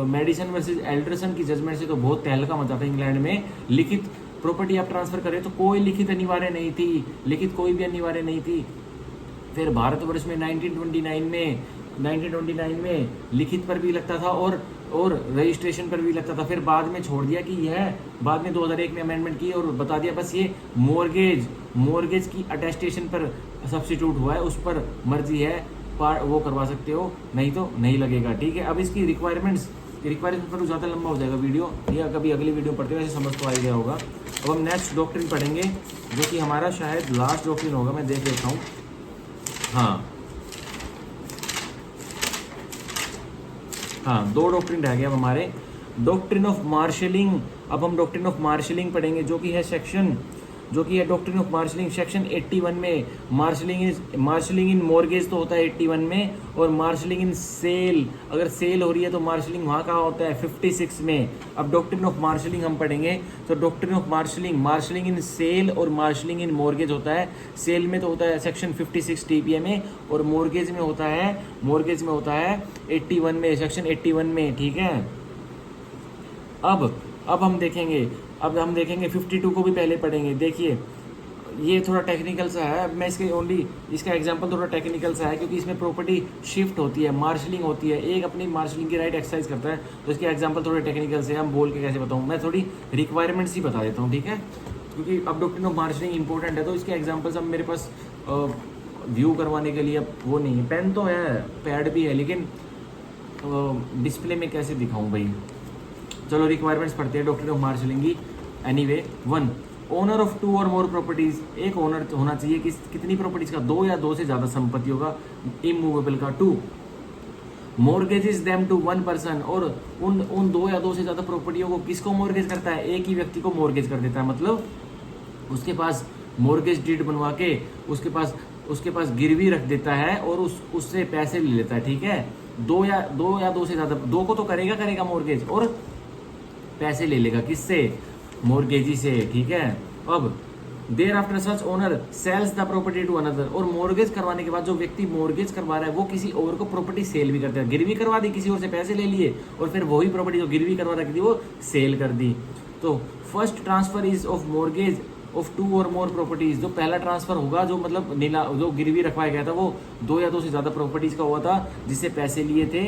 मेडिसन वर्सेस एल्डरसन की जजमेंट से तो बहुत तहलका मचा था इंग्लैंड में। लिखित प्रॉपर्टी आप ट्रांसफर करें तो कोई लिखित अनिवार्य नहीं थी, लिखित कोई भी अनिवार्य नहीं थी। फिर भारतवर्ष में 1929 में लिखित पर भी लगता था और रजिस्ट्रेशन पर भी लगता था। फिर बाद में छोड़ दिया कि यह, बाद में 2001 में अमेंडमेंट की और बता दिया बस ये मॉर्गेज की अटेस्टेशन पर सब्स्टिट्यूट हुआ है, उस पर मर्जी है वो करवा सकते हो, नहीं तो नहीं लगेगा, ठीक है। अब इसकी रिक्वायरमेंट्स पर ज़्यादा लंबा हो जाएगा वीडियो, या कभी अगली वीडियो पढ़ते हुए समझ तो आ ही गया होगा। अब हम नेक्स्ट डॉक्ट्रिन पढ़ेंगे जो कि हमारा शायद लास्ट डॉक्ट्रिन होगा, मैं देख लेता हूँ। हाँ, 2 डॉक्ट्रिन रह गया अब हमारे। Doctrine of marshalling. अब हम डॉक्ट्रिन ऑफ मार्शलिंग पढ़ेंगे जो कि है डॉक्ट्रिन ऑफ मार्शलिंग सेक्शन 81 में। मार्शलिंग इन मॉर्गेज तो होता है 81 में, और मार्शलिंग इन सेल, अगर सेल हो रही है तो मार्शलिंग वहाँ कहाँ होता है 56 में। अब डॉक्ट्रिन ऑफ मार्शलिंग हम पढ़ेंगे तो doctrine of marshalling in sale और मार्शलिंग इन मॉर्गेज होता है। सेल में तो होता है सेक्शन 56 टीपीए में, और मॉर्गेज में होता है 81 में, सेक्शन 81 में, ठीक है। अब हम देखेंगे 52 को भी पहले पढ़ेंगे। देखिए ये थोड़ा टेक्निकल सा है, मैं इसका एग्जांपल थोड़ा टेक्निकल सा है क्योंकि इसमें प्रॉपर्टी शिफ्ट होती है, मार्शलिंग होती है, एक अपनी मार्शलिंग की राइट एक्सरसाइज करता है, तो इसके एग्जांपल थोड़े टेक्निकल से हम बोल के कैसे बताऊँ, मैं थोड़ी रिक्वायरमेंट्स ही बता देता हूँ, ठीक है, क्योंकि अब डॉक्ट्रिन ऑफ मार्शलिंग इंपॉर्टेंट है, तो इसके एग्जाम्पल्स अब मेरे पास व्यू करवाने के लिए अब वो नहीं है। पेन तो है, पैड भी है, लेकिन डिस्प्ले में कैसे दिखाऊँ भाई। चलो रिक्वायरमेंट्स पढ़ते हैं डॉक्ट्रिन ऑफ मार्शलिंग की। एनीवे 1, ओनर ऑफ 2 और मोर प्रॉपर्टीज। एक ओनर होना चाहिए कितनी प्रॉपर्टीज का, 2 या 2 से ज़्यादा संपत्तियों का, इमूवेबल का। 2, मॉर्गेजेस देम टू 1 पर्सन। और उन 2 या 2 से ज़्यादा प्रॉपर्टियों को किसको मॉर्गेज करता है, एक ही व्यक्ति को मॉर्गेज कर देता है। मतलब उसके पास मॉर्गेज डीड बनवा के उसके पास गिरवी रख देता है और उससे पैसे ले लेता है, ठीक है। 2 या 2 से ज़्यादा, 2 को तो करेगा मॉर्गेज, और पैसे ले लेगा किससे, मॉर्गेजी से, ठीक है। अब thereafter such owner sells the property to another. और मॉर्गेज करवाने के बाद जो व्यक्ति मॉर्गेज करवा रहा है वो किसी और को प्रॉपर्टी सेल भी करता है, गिरवी करवा दी, किसी और से पैसे ले लिए और फिर वही प्रॉपर्टी जो गिरवी करवा रखी थी वो सेल कर दी। तो first transfer is of mortgage of 2 और मोर प्रॉपर्टीज। जो पहला ट्रांसफर होगा जो मतलब जो गिरवी रखवाया गया था वो 2 या 2 से ज्यादा प्रॉपर्टीज का हुआ था जिससे पैसे लिए थे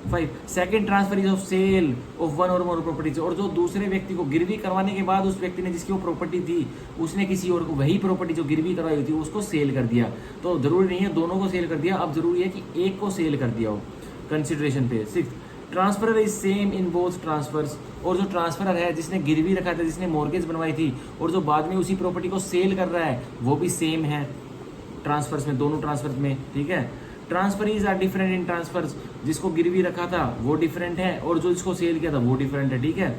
5। Second transfer is of sale of 1 और मोर प्रॉपर्टीज। और जो दूसरे व्यक्ति को गिरवी करवाने के बाद उस व्यक्ति ने जिसकी वो प्रॉपर्टी थी उसने किसी और को वही प्रॉपर्टी जो गिरवी करवाई हुई थी उसको सेल कर दिया। तो जरूरी नहीं है दोनों को सेल कर दिया, अब जरूरी है कि एक को सेल कर दिया हो कंसिडरेशन पे। 6 transfer is same in both transfers. और जो ट्रांसफरर है जिसने गिरवी रखा था, जिसने मॉर्गेज बनवाई थी और जो बाद में उसी प्रॉपर्टी को सेल कर रहा है वो भी सेम है ट्रांसफर्स में, दोनों ट्रांसफर्स में, ठीक है। ट्रांसफरीज आर डिफरेंट इन ट्रांसफर्स। जिसको गिरवी रखा था वो डिफरेंट है और जो इसको सेल किया था वो डिफरेंट है, ठीक है।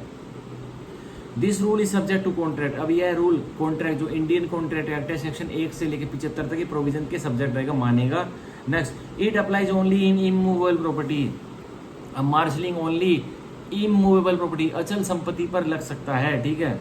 This rule is subject to contract. अब यह रूल कॉन्ट्रैक्ट जो इंडियन कॉन्ट्रैक्ट एक्ट है सेक्शन 1 से लेकर 75 तक के प्रोविजन के सब्जेक्ट रहेगा, मानेगा। Next, it applies only in immovable property. अब मार्शलिंग ओनली इमूवेबल प्रॉपर्टी, अचल संपत्ति पर लग सकता है, ठीक है।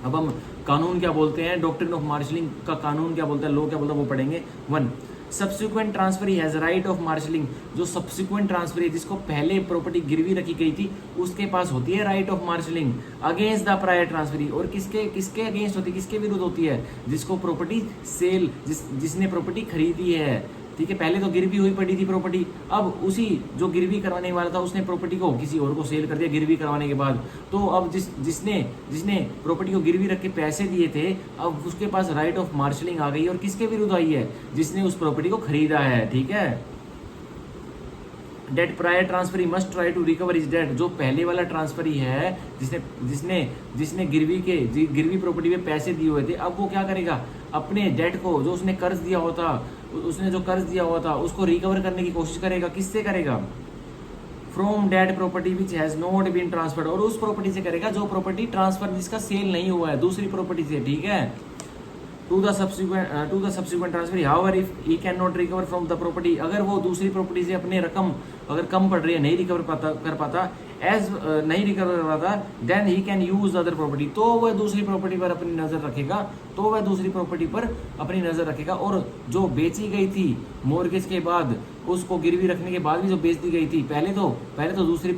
अब हम कानून क्या बोलते हैं, डॉक्ट्रिन ऑफ मार्शलिंग का कानून क्या बोलता है, लॉ क्या बोलता है वो पढ़ेंगे। 1 subsequent transfer has right of marshalling. जो सब्सिक्वेंट ट्रांसफर है जिसको पहले प्रॉपर्टी गिरवी रखी गई थी उसके पास होती है right of marshalling against the prior transferee. और किसके अगेंस्ट होती है, किसके विरुद्ध होती है, जिसको प्रॉपर्टी सेल जिसने प्रॉपर्टी खरीदी है, ठीक है। पहले तो गिरवी हुई पड़ी थी प्रॉपर्टी, अब उसी जो गिरवी करवाने वाला था उसने प्रॉपर्टी को किसी और को सेल कर दिया गिरवी करवाने के बाद। तो अब जिसने प्रॉपर्टी को गिरवी रख के पैसे दिए थे अब उसके पास राइट ऑफ मार्शलिंग आ गई और किसके विरुद्ध आई है, जिसने उस प्रॉपर्टी को खरीदा है, ठीक है। That prior transferee must try to recover his debt. जो पहले वाला ट्रांसफरी है जिसने गिरवी प्रॉपर्टी पे पैसे दिए हुए थे, अब वो क्या करेगा, अपने डेट को जो उसने कर्ज दिया हुआ था उसको रिकवर करने की कोशिश करेगा। किससे करेगा, from that property which has not been transferred. और उस प्रॉपर्टी से करेगा जो प्रॉपर्टी ट्रांसफर जिसका सेल नहीं हुआ है, दूसरी प्रॉपर्टी से, ठीक है। To the subsequent transfer however if he can not recover from the property. अगर वो दूसरी प्रॉपर्टी से अपने रकम अगर कम पड़ रही है, नहीं रिकवर कर पाता then he can use other property. तो वह दूसरी प्रॉपर्टी पर अपनी नजर रखेगा और जो बेची गई थी मॉर्गेज के बाद, उसको गिरवी रखने के बाद भी जो बेच दी गई थी, पहले तो दूसरी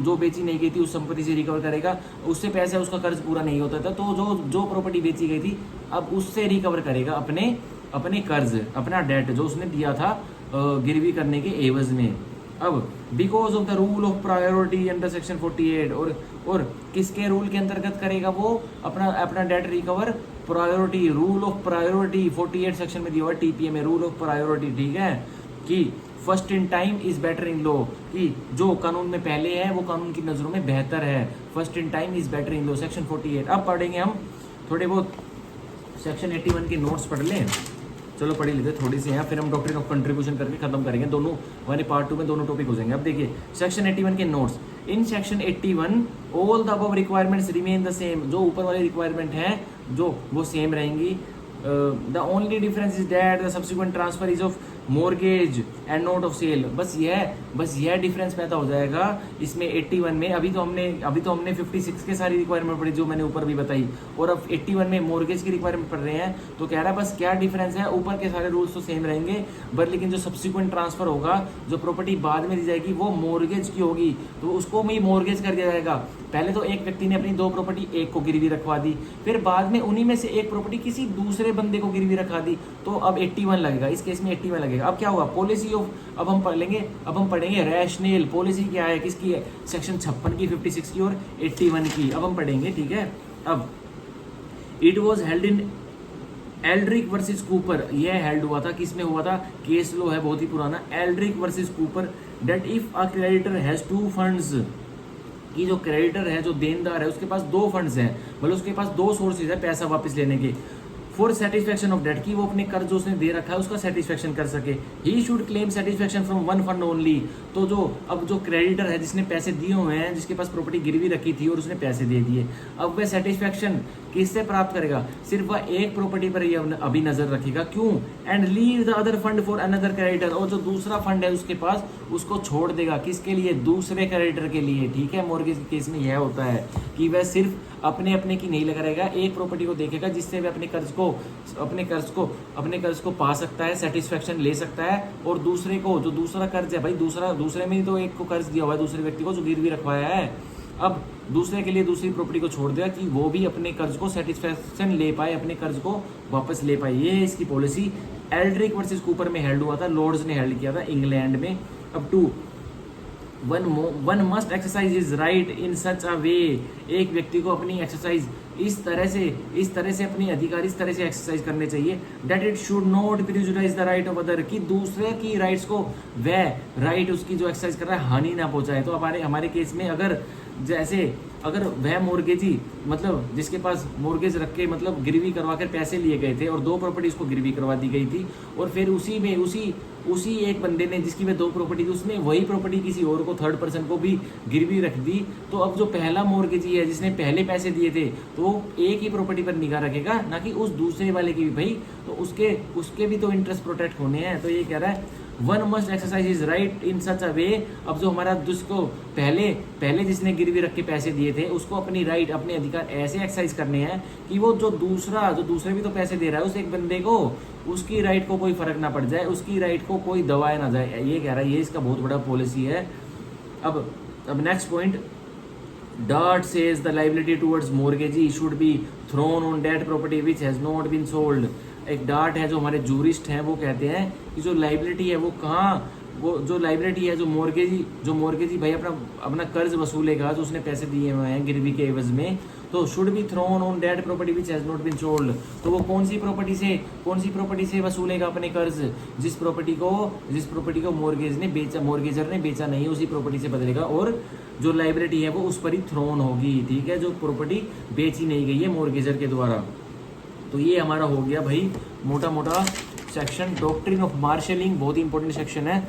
जो बेची नहीं गई थी उस संपत्ति से रिकवर करेगा। उससे पैसे उसका कर्ज पूरा नहीं होता था तो जो प्रॉपर्टी बेची गई थी अब उससे रिकवर करेगा अपने कर्ज, अपना डेट जो उसने दिया था गिरवी करने के एवज में। अब because of the rule of priority under section 48 और किसके रूल के अंतर्गत करेगा वो अपना debt recover, priority, rule of priority 48 section में दिया हुआ है टीपीए में, रूल ऑफ प्रायोरिटी, ठीक है। कि first in time is better in law, कि जो कानून में पहले है वो कानून की नजरों में बेहतर है। First in time is better in law, section 48। अब पढ़ेंगे हम थोड़े बहुत सेक्शन 81 के नोट्स पढ़ लें, चलो पढ़ लेते थोड़ी सी हैं, फिर हम डॉक्ट्रिन ऑफ कंट्रीब्यूशन करके खत्म करेंगे। दोनों हमारे पार्ट 2 में दोनों टॉपिक हो जाएंगे। अब देखिए सेक्शन 81 के notes. In section 81 all the above requirements remain the same. जो ऊपर वाली रिक्वायरमेंट है जो वो सेम रहेंगी। The only difference is that the subsequent transfer is of mortgage and not of sale. बस यह डिफरेंस पैदा हो जाएगा इसमें 81 में। अभी तो हमने 56 के सारी रिक्वायरमेंट पढ़ी जो मैंने ऊपर भी बताई, और अब 81 में मॉर्गेज की रिक्वायरमेंट पढ़ रहे हैं। तो कह रहा है बस क्या डिफरेंस है, ऊपर के सारे रूल्स तो सेम रहेंगे बट लेकिन जो सब्सिक्वेंट ट्रांसफर होगा, जो प्रॉपर्टी बाद में दी जाएगी वो मॉर्गेज की होगी तो उसको भी मॉर्गेज कर दिया जाएगा। पहले तो एक व्यक्ति ने अपनी 2 प्रॉपर्टी एक को गिरवी रखवा दी, फिर बाद में उन्हीं में से एक प्रॉपर्टी किसी दूसरे बंदे को गिरवी रखा दी, तो अब 81 लगेगा, इस केस में 81 लगेगा। अब क्या हुआ, पॉलिसी ऑफ, अब हम पढ़ेंगे रैशनल पॉलिसी क्या है, किसकी है, सेक्शन 56 की, 56 की और 81 की अब हम पढ़ेंगे, ठीक है। अब it was held in Aldrich versus Cooper, यह हेल्ड हुआ था, किसमें हुआ था, केस लो है बहुत ही पुराना, Aldrich versus Cooper, that if a creditor has 2 funds, कि जो क्रेडिटर है, जो देनदार है, उसके पास 2 फंड्स हैं, मतलब उसके पास 2 सोर्सेज है पैसा वापस लेने के, फॉर सेटिस्फैक्शन ऑफ डेट, की वो अपने कर्ज जो उसने दे रखा है उसका सेटिस्फैक्शन कर सके। He should claim satisfaction from 1 fund only. तो जो क्रेडिटर है जिसने पैसे दिए हुए हैं, जिसके पास प्रॉपर्टी गिरवी रखी थी और उसने पैसे दे दिए, अब वह सेटिस्फैक्शन किससे प्राप्त करेगा, सिर्फ वह एक प्रॉपर्टी पर ही अभी नजर रखेगा, क्यों, and leave the other fund for another creditor, और जो दूसरा फंड है उसके पास उसको छोड़ देगा, किसके लिए, दूसरे क्रेडिटर के लिए, ठीक है। मॉर्गेज के केस में यह होता है कि वह सिर्फ अपने की नहीं लगा रहेगा, एक प्रॉपर्टी को देखेगा जिससे वह अपने कर्ज को पा सकता है, सेटिस्फैक्शन ले सकता है, और दूसरे को जो दूसरा कर्ज है भाई, दूसरे में ही तो एक को कर्ज दिया हुआ है दूसरे व्यक्ति को जो गिरवी रखवाया है, अब दूसरे के लिए दूसरी प्रॉपर्टी को छोड़ दिया कि वो भी अपने कर्ज को सेटिस्फैक्शन ले पाए, अपने कर्ज को वापस ले पाए। ये है इसकी पॉलिसी। एल्ड्रिक वर्सेस कूपर में हेल्ड हुआ था, लॉर्ड्स ने हेल्ड किया था इंग्लैंड में। अब 2, one must exercise his right in such a way, एक व्यक्ति को अपनी एक्सरसाइज इस तरह से अपनी अधिकार इस तरह से एक्सरसाइज करने चाहिए that it should not prejudice the right of other, कि दूसरे की राइट्स को वह राइट उसकी जो एक्सरसाइज कर रहा है हानि ना पहुंचाए। तो हमारे केस में अगर वह मोर्गेजी मतलब जिसके पास मोर्गेज रख के मतलब गिरवी करवा कर पैसे लिए गए थे और 2 प्रॉपर्टी उसको गिरवी करवा दी गई थी, और फिर उसी एक बंदे ने जिसकी वह 2 प्रॉपर्टी थी उसने वही प्रॉपर्टी किसी और को, थर्ड पर्सन को भी गिरवी रख दी, तो अब जो पहला मोर्गेजी है जिसने पहले पैसे दिए थे तो वो एक ही प्रॉपर्टी पर निगाह रखेगा, ना कि उस दूसरे वाले की भी। भाई तो उसके भी तो इंटरेस्ट प्रोटेक्ट होने हैं। तो ये कह रहा है one must exercise his right in such a way. अब जो हमारा जिसको पहले जिसने गिरवी रख के पैसे दिए थे उसको अपनी राइट, अपने अधिकार ऐसे एक्सरसाइज करने हैं कि वो जो दूसरे भी तो पैसे दे रहा है उस एक बंदे को, उसकी राइट को कोई फर्क ना पड़ जाए, उसकी राइट को कोई दबाया ना जाए। ये कह रहा है, ये इसका बहुत बड़ा पॉलिसी है। अब next point, Dart says the liability towards mortgagee should be thrown on that property which has not been sold. एक डार्ट है जो हमारे जूरिस्ट हैं वो कहते हैं कि जो लाइबिलिटी है वो कहाँ, वो जो लाइबिलिटी है जो मोर्गेजी भाई अपना कर्ज वसूलेगा जो उसने पैसे दिए हुए हैं गिरवी के एवज में, तो should be thrown on that property which has not been sold. तो वो कौन सी प्रॉपर्टी से वसूलेगा अपने कर्ज, जिस प्रॉपर्टी को मोर्गेजर ने बेचा नहीं, उसी प्रॉपर्टी से बदलेगा, और जो लाइबिलिटी है वो उस पर ही थ्रोन होगी। ठीक है, जो प्रॉपर्टी बेची नहीं गई है मोर्गेजर के द्वारा। तो ये हमारा हो गया भाई मोटा मोटा सेक्शन डॉक्ट्रिन ऑफ मार्शलिंग। बहुत ही इंपॉर्टेंट सेक्शन है।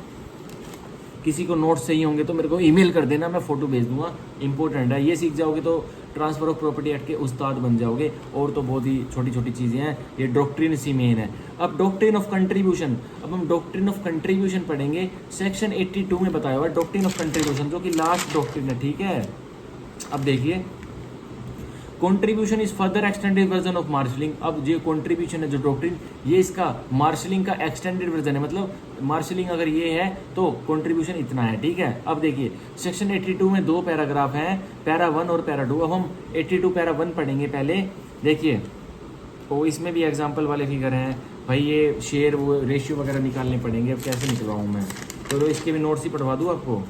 किसी को नोट्स चाहिए होंगे तो मेरे को ईमेल कर देना, मैं फोटो भेज दूंगा। इंपॉर्टेंट है, ये सीख जाओगे तो ट्रांसफर ऑफ प्रॉपर्टी एक्ट के उस्ताद बन जाओगे। और तो बहुत ही छोटी छोटी चीज़ें हैं, ये डॉक्ट्रिन इसी मेन है। अब डॉक्ट्रिन ऑफ कंट्रीब्यूशन, अब हम डॉक्ट्रिन ऑफ कंट्रीब्यूशन पढ़ेंगे। सेक्शन 82 में बताया हुआ डॉक्ट्रिन ऑफ कंट्रीब्यूशन, जो कि लास्ट डॉक्ट्रिन है। ठीक है, अब देखिए, contribution is further extended version of marshalling. अब ये कंट्रीब्यूशन है जो डॉक्ट्रिन, ये इसका मार्शलिंग का एक्सटेंडेड वर्जन है। मतलब मार्शलिंग अगर ये है तो कंट्रीब्यूशन इतना है। ठीक है, अब देखिए सेक्शन 82 में 2 पैराग्राफ हैं, पैरा 1 और पैरा 2। अब हम 82 पैरा 1 पढ़ेंगे पहले। देखिए, तो इसमें भी एग्जाम्पल वाले फिगर हैं भाई, ये शेयर वो रेशियो वगैरह निकालने पड़ेंगे। अब कैसे निकलवाऊँ मैं, तो इसके भी नोट्स ही पढ़वा दूँ आपको।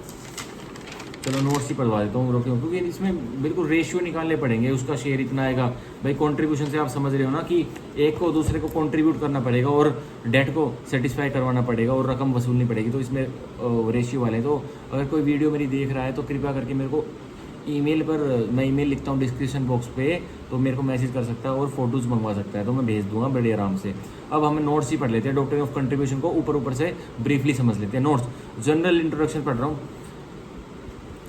चलो नोट्स ही पढ़वा देता हूँ, रोके, क्योंकि इसमें बिल्कुल रेशियो निकालने पड़ेंगे। उसका शेयर इतना आएगा भाई, कंट्रीब्यूशन से आप समझ रहे हो ना कि एक को दूसरे को कंट्रीब्यूट करना पड़ेगा और डेट को सेटिस्फाई करवाना पड़ेगा और रकम वसूलनी पड़ेगी। तो इसमें रेशियो वाले, तो अगर कोई वीडियो मेरी देख रहा है तो कृपया करके मेरे को ईमेल पर, मैं ईमेल लिखता हूँ डिस्क्रिप्शन बॉक्स पे, तो मेरे को मैसेज कर सकता है और फोटोज़ मंगवा सकता है, तो मैं भेज दूंगा बड़े आराम से। अब हम नोट्स ही पढ़ लेते हैं। डॉक्ट्रिन ऑफ कंट्रीब्यूशन को ऊपर से ब्रीफली समझ लेते हैं। नोट्स, जनरल इंट्रोडक्शन पढ़ रहा हूँ।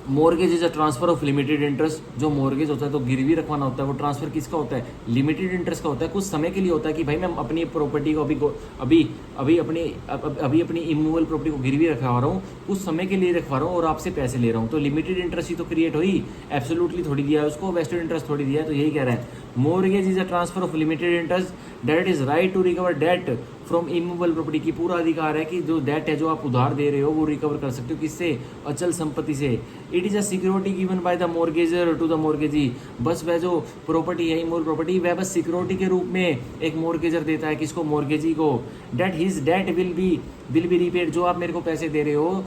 Mortgage is a transfer of limited interest. जो मॉर्गेज होता है तो गिरवी रखवाना होता है, वो ट्रांसफर किसका होता है, लिमिटेड इंटरेस्ट का होता है। कुछ समय के लिए होता है कि भाई मैं अपनी प्रॉपर्टी को अभी अपनी इमूवेबल प्रॉपर्टी को गिरवी रखवा रहा हूँ, कुछ समय के लिए रखवा रहा हूँ और आपसे पैसे ले रहा हूँ, तो लिमिटेड इंटरेस्ट ही तो क्रिएट हुई, एब्सोल्युटली थोड़ी दिया है उसको, वेस्टेड इंटरेस्ट थोड़ी दिया है। तो यही कह रहा है, mortgage is a transfer of limited interest that is right to recover debt from immovable property. की पूरा अधिकार है कि जो डेट है जो आप उधार दे रहे हो वो रिकवर कर सकते हो, किससे, अचल संपत्ति से। It is a security given by the mortgagor to the mortgagee. बस वह जो प्रॉपर्टी है, इमूवेबल प्रॉपर्टी, वह बस सिक्योरिटी के रूप में एक मॉर्गेजर देता है, किसको, मॉर्गेजी को। Debt his debt will be repaid. जो आप मेरे को पैसे दे रहे हो,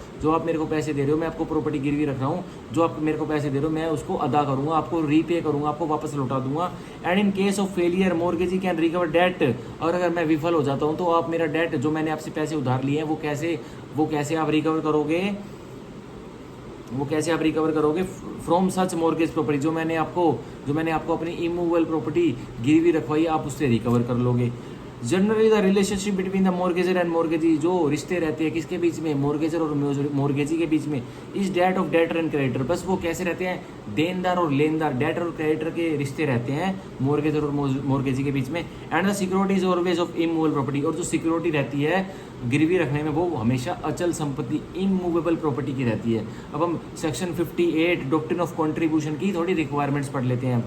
मैं आपको प्रॉपर्टी गिरवी रख रहा हूँ, जो आप मेरे को पैसे दे रहे हो मैं उसको अदा करूंगा, आपको रीपे करूंगा, आपको वापस लौटा दूंगा। And in case of failure mortgagee can recover debt. और अगर मैं विफल हो जाता हूँ तो आप मेरा डेट, जो मैंने आपसे पैसे उधार लिए हैं, वो कैसे आप रिकवर करोगे, फ्रॉम सच मॉर्गेज प्रॉपर्टी। जो मैंने आपको अपनी इमूवेबल प्रॉपर्टी गिरवी रखवाई, आप उससे रिकवर कर लोगे। Generally the relationship between the mortgagor and mortgagee, जो रिश्ते रहते हैं किसके बीच में, मॉर्गेजर और मॉर्गेजी के बीच में, is debt of debtor and creditor. बस वो कैसे रहते हैं, देनदार और लेनदार, डेटर और क्रेडिटर के रिश्ते रहते हैं मॉर्गेजर और मॉर्गेजी के बीच में। And the security is always of immovable property. और जो सिक्योरिटी रहती है गिरवी रखने में, वो हमेशा अचल संपत्ति, इमूवेबल प्रॉपर्टी की रहती है। अब हम सेक्शन 58 डॉक्ट्रिन ऑफ कंट्रीब्यूशन की थोड़ी रिक्वायरमेंट्स पढ़ लेते हैं।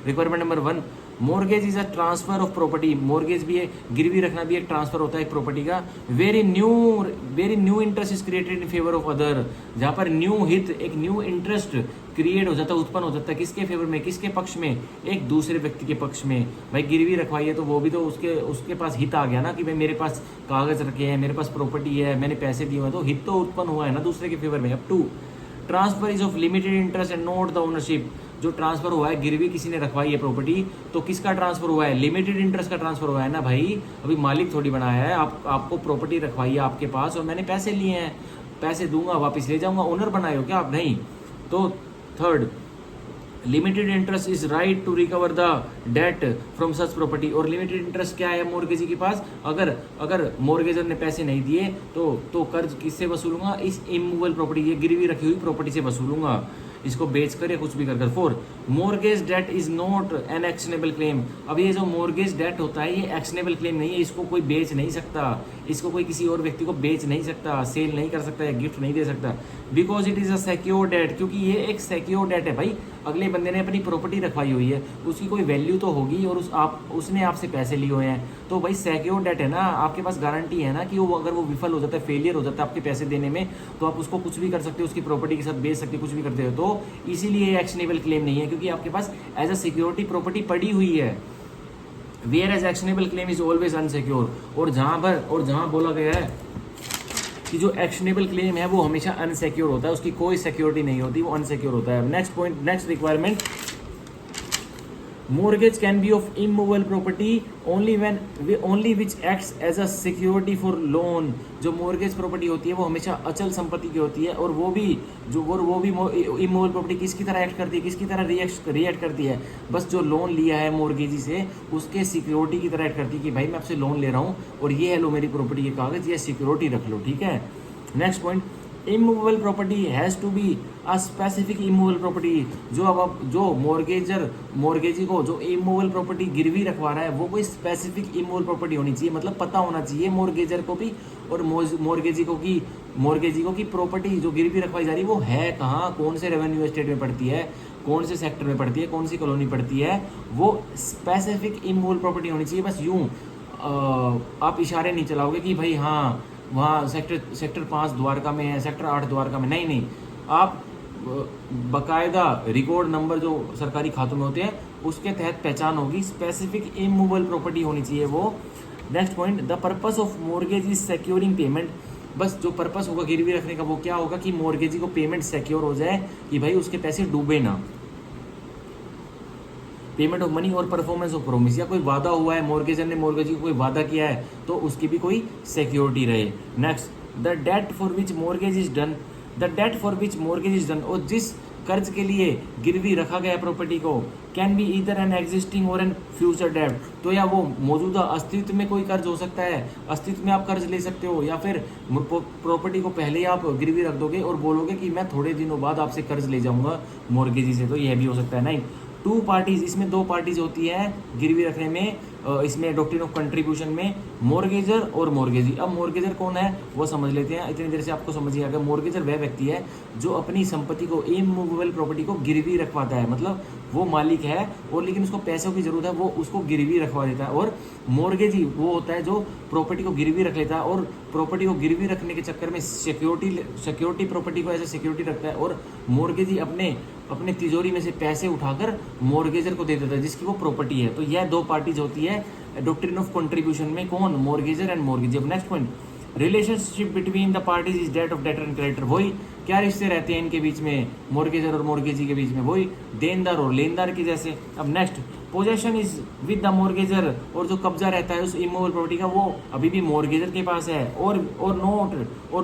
Requirement number 1, mortgage is a transfer of property, mortgage भी है, गिरवी रखना भी एक ट्रांसफर होता है एक प्रॉपर्टी का। Very new interest is created in favour of other, जहां पर न्यू हित, एक न्यू इंटरेस्ट क्रिएट हो जाता है, उत्पन्न हो जाता है, किसके फेवर में, किसके पक्ष में, एक दूसरे व्यक्ति के पक्ष में। भाई गिरवी रखवाई है तो वो भी तो उसके पास हित आ गया ना, कि भाई मेरे पास कागज रखे हैं, मेरे पास प्रॉपर्टी है, मैंने पैसे दिए हैं, तो हित तो उत्पन्न हुआ है ना दूसरे के फेवर में। अब 2, transfer is of limited interest and not the ownership, जो ट्रांसफर हुआ है, गिरवी किसी ने रखवाई है प्रॉपर्टी, तो किसका ट्रांसफर हुआ है, लिमिटेड इंटरेस्ट का ट्रांसफर हुआ है ना भाई, अभी मालिक थोड़ी बनाया है, आपको प्रॉपर्टी रखवाई है आपके पास और मैंने पैसे लिए हैं, पैसे दूंगा वापस ले जाऊंगा, ओनर बनाए हो क्या आप, नहीं। तो 3rd, limited interest is right to recover the debt from such property, और लिमिटेड इंटरेस्ट क्या है मोर्गेजी के पास, अगर मोर्गेजर ने पैसे नहीं दिए तो कर्ज किससे वसूलूंगा, इस इमूवेबल प्रॉपर्टी, ये गिरवी रखी हुई प्रॉपर्टी से वसूलूंगा, इसको बेच कर या कुछ भी कर। 4, mortgage debt is not an actionable claim, अब ये जो मोर्गेज डेट होता है ये एक्शनेबल क्लेम नहीं है, इसको कोई बेच नहीं सकता, इसको कोई किसी और व्यक्ति को बेच नहीं सकता, सेल नहीं कर सकता या गिफ्ट नहीं दे सकता, because it is a secure debt, क्योंकि ये एक सिक्योर डेट है भाई, अगले बंदे ने अपनी प्रॉपर्टी रखवाई हुई है, उसकी कोई वैल्यू तो होगी, और उसने आपसे पैसे लिए हुए हैं, तो भाई सिक्योर डेट है ना, आपके पास गारंटी है ना कि वो अगर वो विफल हो जाता है, फेलियर हो जाता है आपके पैसे देने में, तो आप उसको कुछ भी कर सकते हो, उसकी प्रॉपर्टी के साथ बेच सकते हो, कुछ भी करते हो, तो इसीलिए एक्शनेबल क्लेम नहीं है, क्योंकि आपके पास एज अ सिक्योरिटी प्रॉपर्टी पड़ी हुई है। Whereas actionable claim is always unsecure, और जहां बोला गया है कि जो एक्शनेबल क्लेम है वो हमेशा अनसिक्योर होता है, उसकी कोई सिक्योरिटी नहीं होती, वो अनसिक्योर होता है। Next point, next requirement, mortgage can be of immovable property only which acts as a security for loan, जो mortgage प्रॉपर्टी होती है वो हमेशा अचल संपत्ति की होती है, और वो भी immovable प्रॉपर्टी किसकी तरह एक्ट करती है, किसकी तरह रिएक्ट करती है, बस जो लोन लिया है मोर्गेजी से उसके सिक्योरिटी की तरह एक्ट करती है, कि भाई मैं आपसे लोन ले रहा हूँ और ये है लो मेरी प्रॉपर्टी के कागज, ये सिक्योरिटी रख लो, ठीक है। Next point, immovable property has to be a specific immovable property, जो मोर्गेजी को जो इमूवेबल प्रॉपर्टी गिरवी रखवा रहा है वो कोई स्पेसिफिक इमूवेबल प्रॉपर्टी होनी चाहिए, मतलब पता होना चाहिए मोर्गेजर को भी और मोर्गेजी को कि प्रॉपर्टी जो गिरवी रखवाई जा रही है वो है कहाँ, कौन से रेवेन्यू एस्टेट में पड़ती है, कौन से सेक्टर में पड़ती है, कौन सी कॉलोनी पड़ती है, वो स्पेसिफिक इमूवेबल प्रॉपर्टी होनी चाहिए। बस यूँ आप इशारे नहीं चलाओगे कि भाई हाँ वहाँ सेक्टर 5 द्वारका में है, सेक्टर 8 द्वारका में, नहीं, आप बकायदा रिकॉर्ड नंबर जो सरकारी खातों में होते हैं उसके तहत पहचान होगी, स्पेसिफिक इमूवेबल प्रॉपर्टी होनी चाहिए वो। Next point, the purpose of mortgage is securing payment, बस जो पर्पस होगा गिरवी रखने का वो क्या होगा कि मोर्गेजी को पेमेंट सिक्योर हो जाए, कि भाई उसके पैसे डूबे ना, पेमेंट ऑफ मनी और परफॉर्मेंस ऑफ प्रोमिस, या कोई वादा हुआ है मोर्गेजर ने मोर्गेजी को कोई वादा किया है तो उसकी भी कोई सिक्योरिटी रहे। Next, the debt for which mortgage is done, और जिस कर्ज के लिए गिरवी रखा गया प्रॉपर्टी को, can be either an existing और एन फ्यूचर डेट, तो या वो मौजूदा अस्तित्व में कोई कर्ज हो सकता है, अस्तित्व में आप कर्ज ले सकते हो, या फिर प्रॉपर्टी को पहले ही आप गिरवी रख दोगे और बोलोगे कि मैं थोड़े दिनों बाद आपसे कर्ज ले जाऊंगा मोर्गेजी से, तो यह भी हो सकता है। नहीं, 2 पार्टीज, इसमें 2 पार्टीज होती है गिरवी रखने में, इसमें डॉक्ट्रिन ऑफ कंट्रीब्यूशन में मोर्गेजर और मोर्गेजी। अब मोर्गेजर कौन है वो समझ लेते हैं, इतनी देर से आपको समझ ही आ गया। मोर्गेजर वह व्यक्ति है जो अपनी संपत्ति को, इमूवेबल प्रॉपर्टी को गिरवी रखवाता है, मतलब वो मालिक है और लेकिन उसको पैसों की जरूरत है, वो उसको गिरवी रखवा देता है। और मोर्गेजी वो होता है जो प्रॉपर्टी को गिरवी रख लेता है और प्रॉपर्टी को गिरवी रखने के चक्कर में सिक्योरिटी प्रॉपर्टी को ऐसे सिक्योरिटी रखता है, और मोर्गेजी अपने तिजोरी में से पैसे उठाकर मोर्गेजर को दे देता है जिसकी वो प्रॉपर्टी है। तो यह 2 पार्टीज होती है डॉक्ट्रिन ऑफ कंट्रीब्यूशन में, कौन, मोर्गेजर एंड मोर्गेजी। अब next point, relationship between the parties is debt of debtor and creditor, वही क्या रिश्ते रहते हैं इनके बीच में, मोर्गेजर और मोर्गेजी के बीच में, वही देनदार और लेनदार की जैसे। अब next, possession is with the mortgagor, और जो कब्जा रहता है उस इमूवेबल प्रॉपर्टी का वो अभी भी मोर्गेजर के पास है, और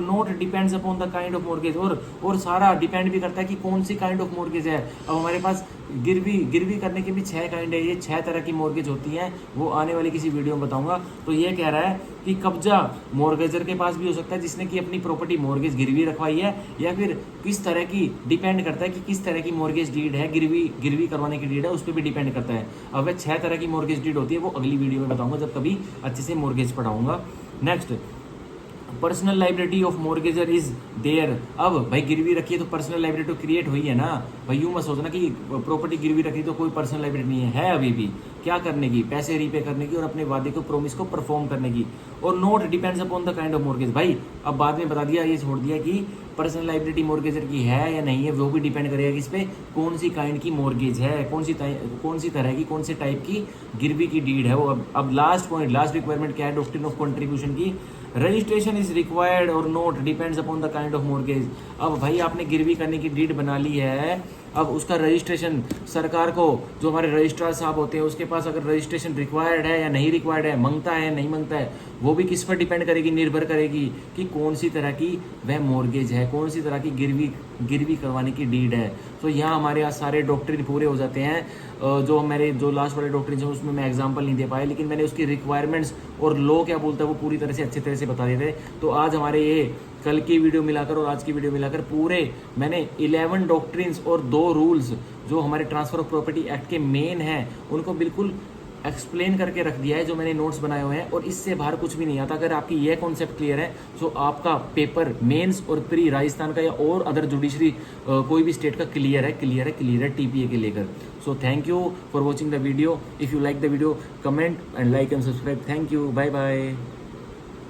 note depends upon the kind of mortgage, और सारा डिपेंड भी करता है कि कौन सी काइंड ऑफ मोर्गेज है। अब हमारे पास गिरवी करने के भी 6 काइंड है, ये 6 तरह की मोर्गेज होती हैं, वो आने वाली किसी वीडियो में बताऊंगा। तो ये कह रहा है कि कब्जा मोर्गेजर के पास भी हो सकता है जिसने की अपनी प्रॉपर्टी मोर्गेज गिरवी रखवाई है, या फिर किस तरह की, डिपेंड करता है कि किस तरह की मोर्गेज डीड है, गिरवी करवाने की डीड है, उस पर भी डिपेंड करता है। अब 6 तरह की मोर्गेज डीड होती है, वो अगली वीडियो में बताऊंगा जब कभी अच्छे से मोर्गेज पढ़ाऊंगा। Next, personal liability of mortgagor is there. अब भाई गिरवी रखी है तो पर्सनल लाइबिलिटी तो क्रिएट हुई है ना भाई, यूं मत सोचना कि प्रॉपर्टी गिरवी रखी तो कोई पर्सनल लाइबिलिटी नहीं है अभी भी। क्या करने की, पैसे रीपे करने की और अपने वादे को, प्रॉमिस को परफॉर्म करने की। और note depends upon the kind of mortgage. भाई अब बाद में बता दिया, ये छोड़ दिया कि पर्सनल लाइबिलिटी मॉर्गेजर की है या नहीं है, वो भी डिपेंड करेगा किस पे, कौन सी काइंड की मॉर्गेज है, कौन सी तरह की, कौन से टाइप की गिरवी की डीड है वो। अब लास्ट पॉइंट, लास्ट रिक्वायरमेंट क्या है डॉक्ट्रिन ऑफ कंट्रीब्यूशन की, रजिस्ट्रेशन इज रिक्वायर्ड और note depends upon the kind of mortgage. अब भाई आपने गिरवी करने की डीड बना ली है, अब उसका रजिस्ट्रेशन सरकार को, जो हमारे रजिस्ट्रार साहब होते हैं उसके पास अगर रजिस्ट्रेशन रिक्वायर्ड है या नहीं रिक्वायर्ड है, मांगता है नहीं मांगता है, वो भी किस पर डिपेंड करेगी, निर्भर करेगी कि कौन सी तरह की वह मॉर्गेज है, कौन सी तरह की गिरवी करवाने की डीड है। तो यहाँ हमारे यहाँ सारे डॉक्ट्रिन पूरे हो जाते हैं। जो मेरे जो लास्ट वाले डॉक्ट्रिन हैं उसमें मैं एग्जांपल नहीं दे पाया, लेकिन मैंने उसकी रिक्वायरमेंट्स और लॉ क्या बोलता है वो पूरी तरह से अच्छी तरह से बता देते। तो आज हमारे ये कल की वीडियो मिलाकर और आज की वीडियो मिलाकर पूरे मैंने 11 डॉक्ट्रिन्स और 2 रूल्स जो हमारे ट्रांसफर ऑफ प्रॉपर्टी एक्ट के मेन हैं उनको बिल्कुल एक्सप्लेन करके रख दिया है, जो मैंने नोट्स बनाए हुए हैं, और इससे बाहर कुछ भी नहीं आता। अगर आपकी ये कॉन्सेप्ट क्लियर है तो आपका पेपर मेंस और प्री राजस्थान का या और अदर जुडिशरी कोई भी स्टेट का क्लियर है टीपीए के लेकर। So thank you for watching the video. If you like the video, comment and like and subscribe. Thank you, bye bye.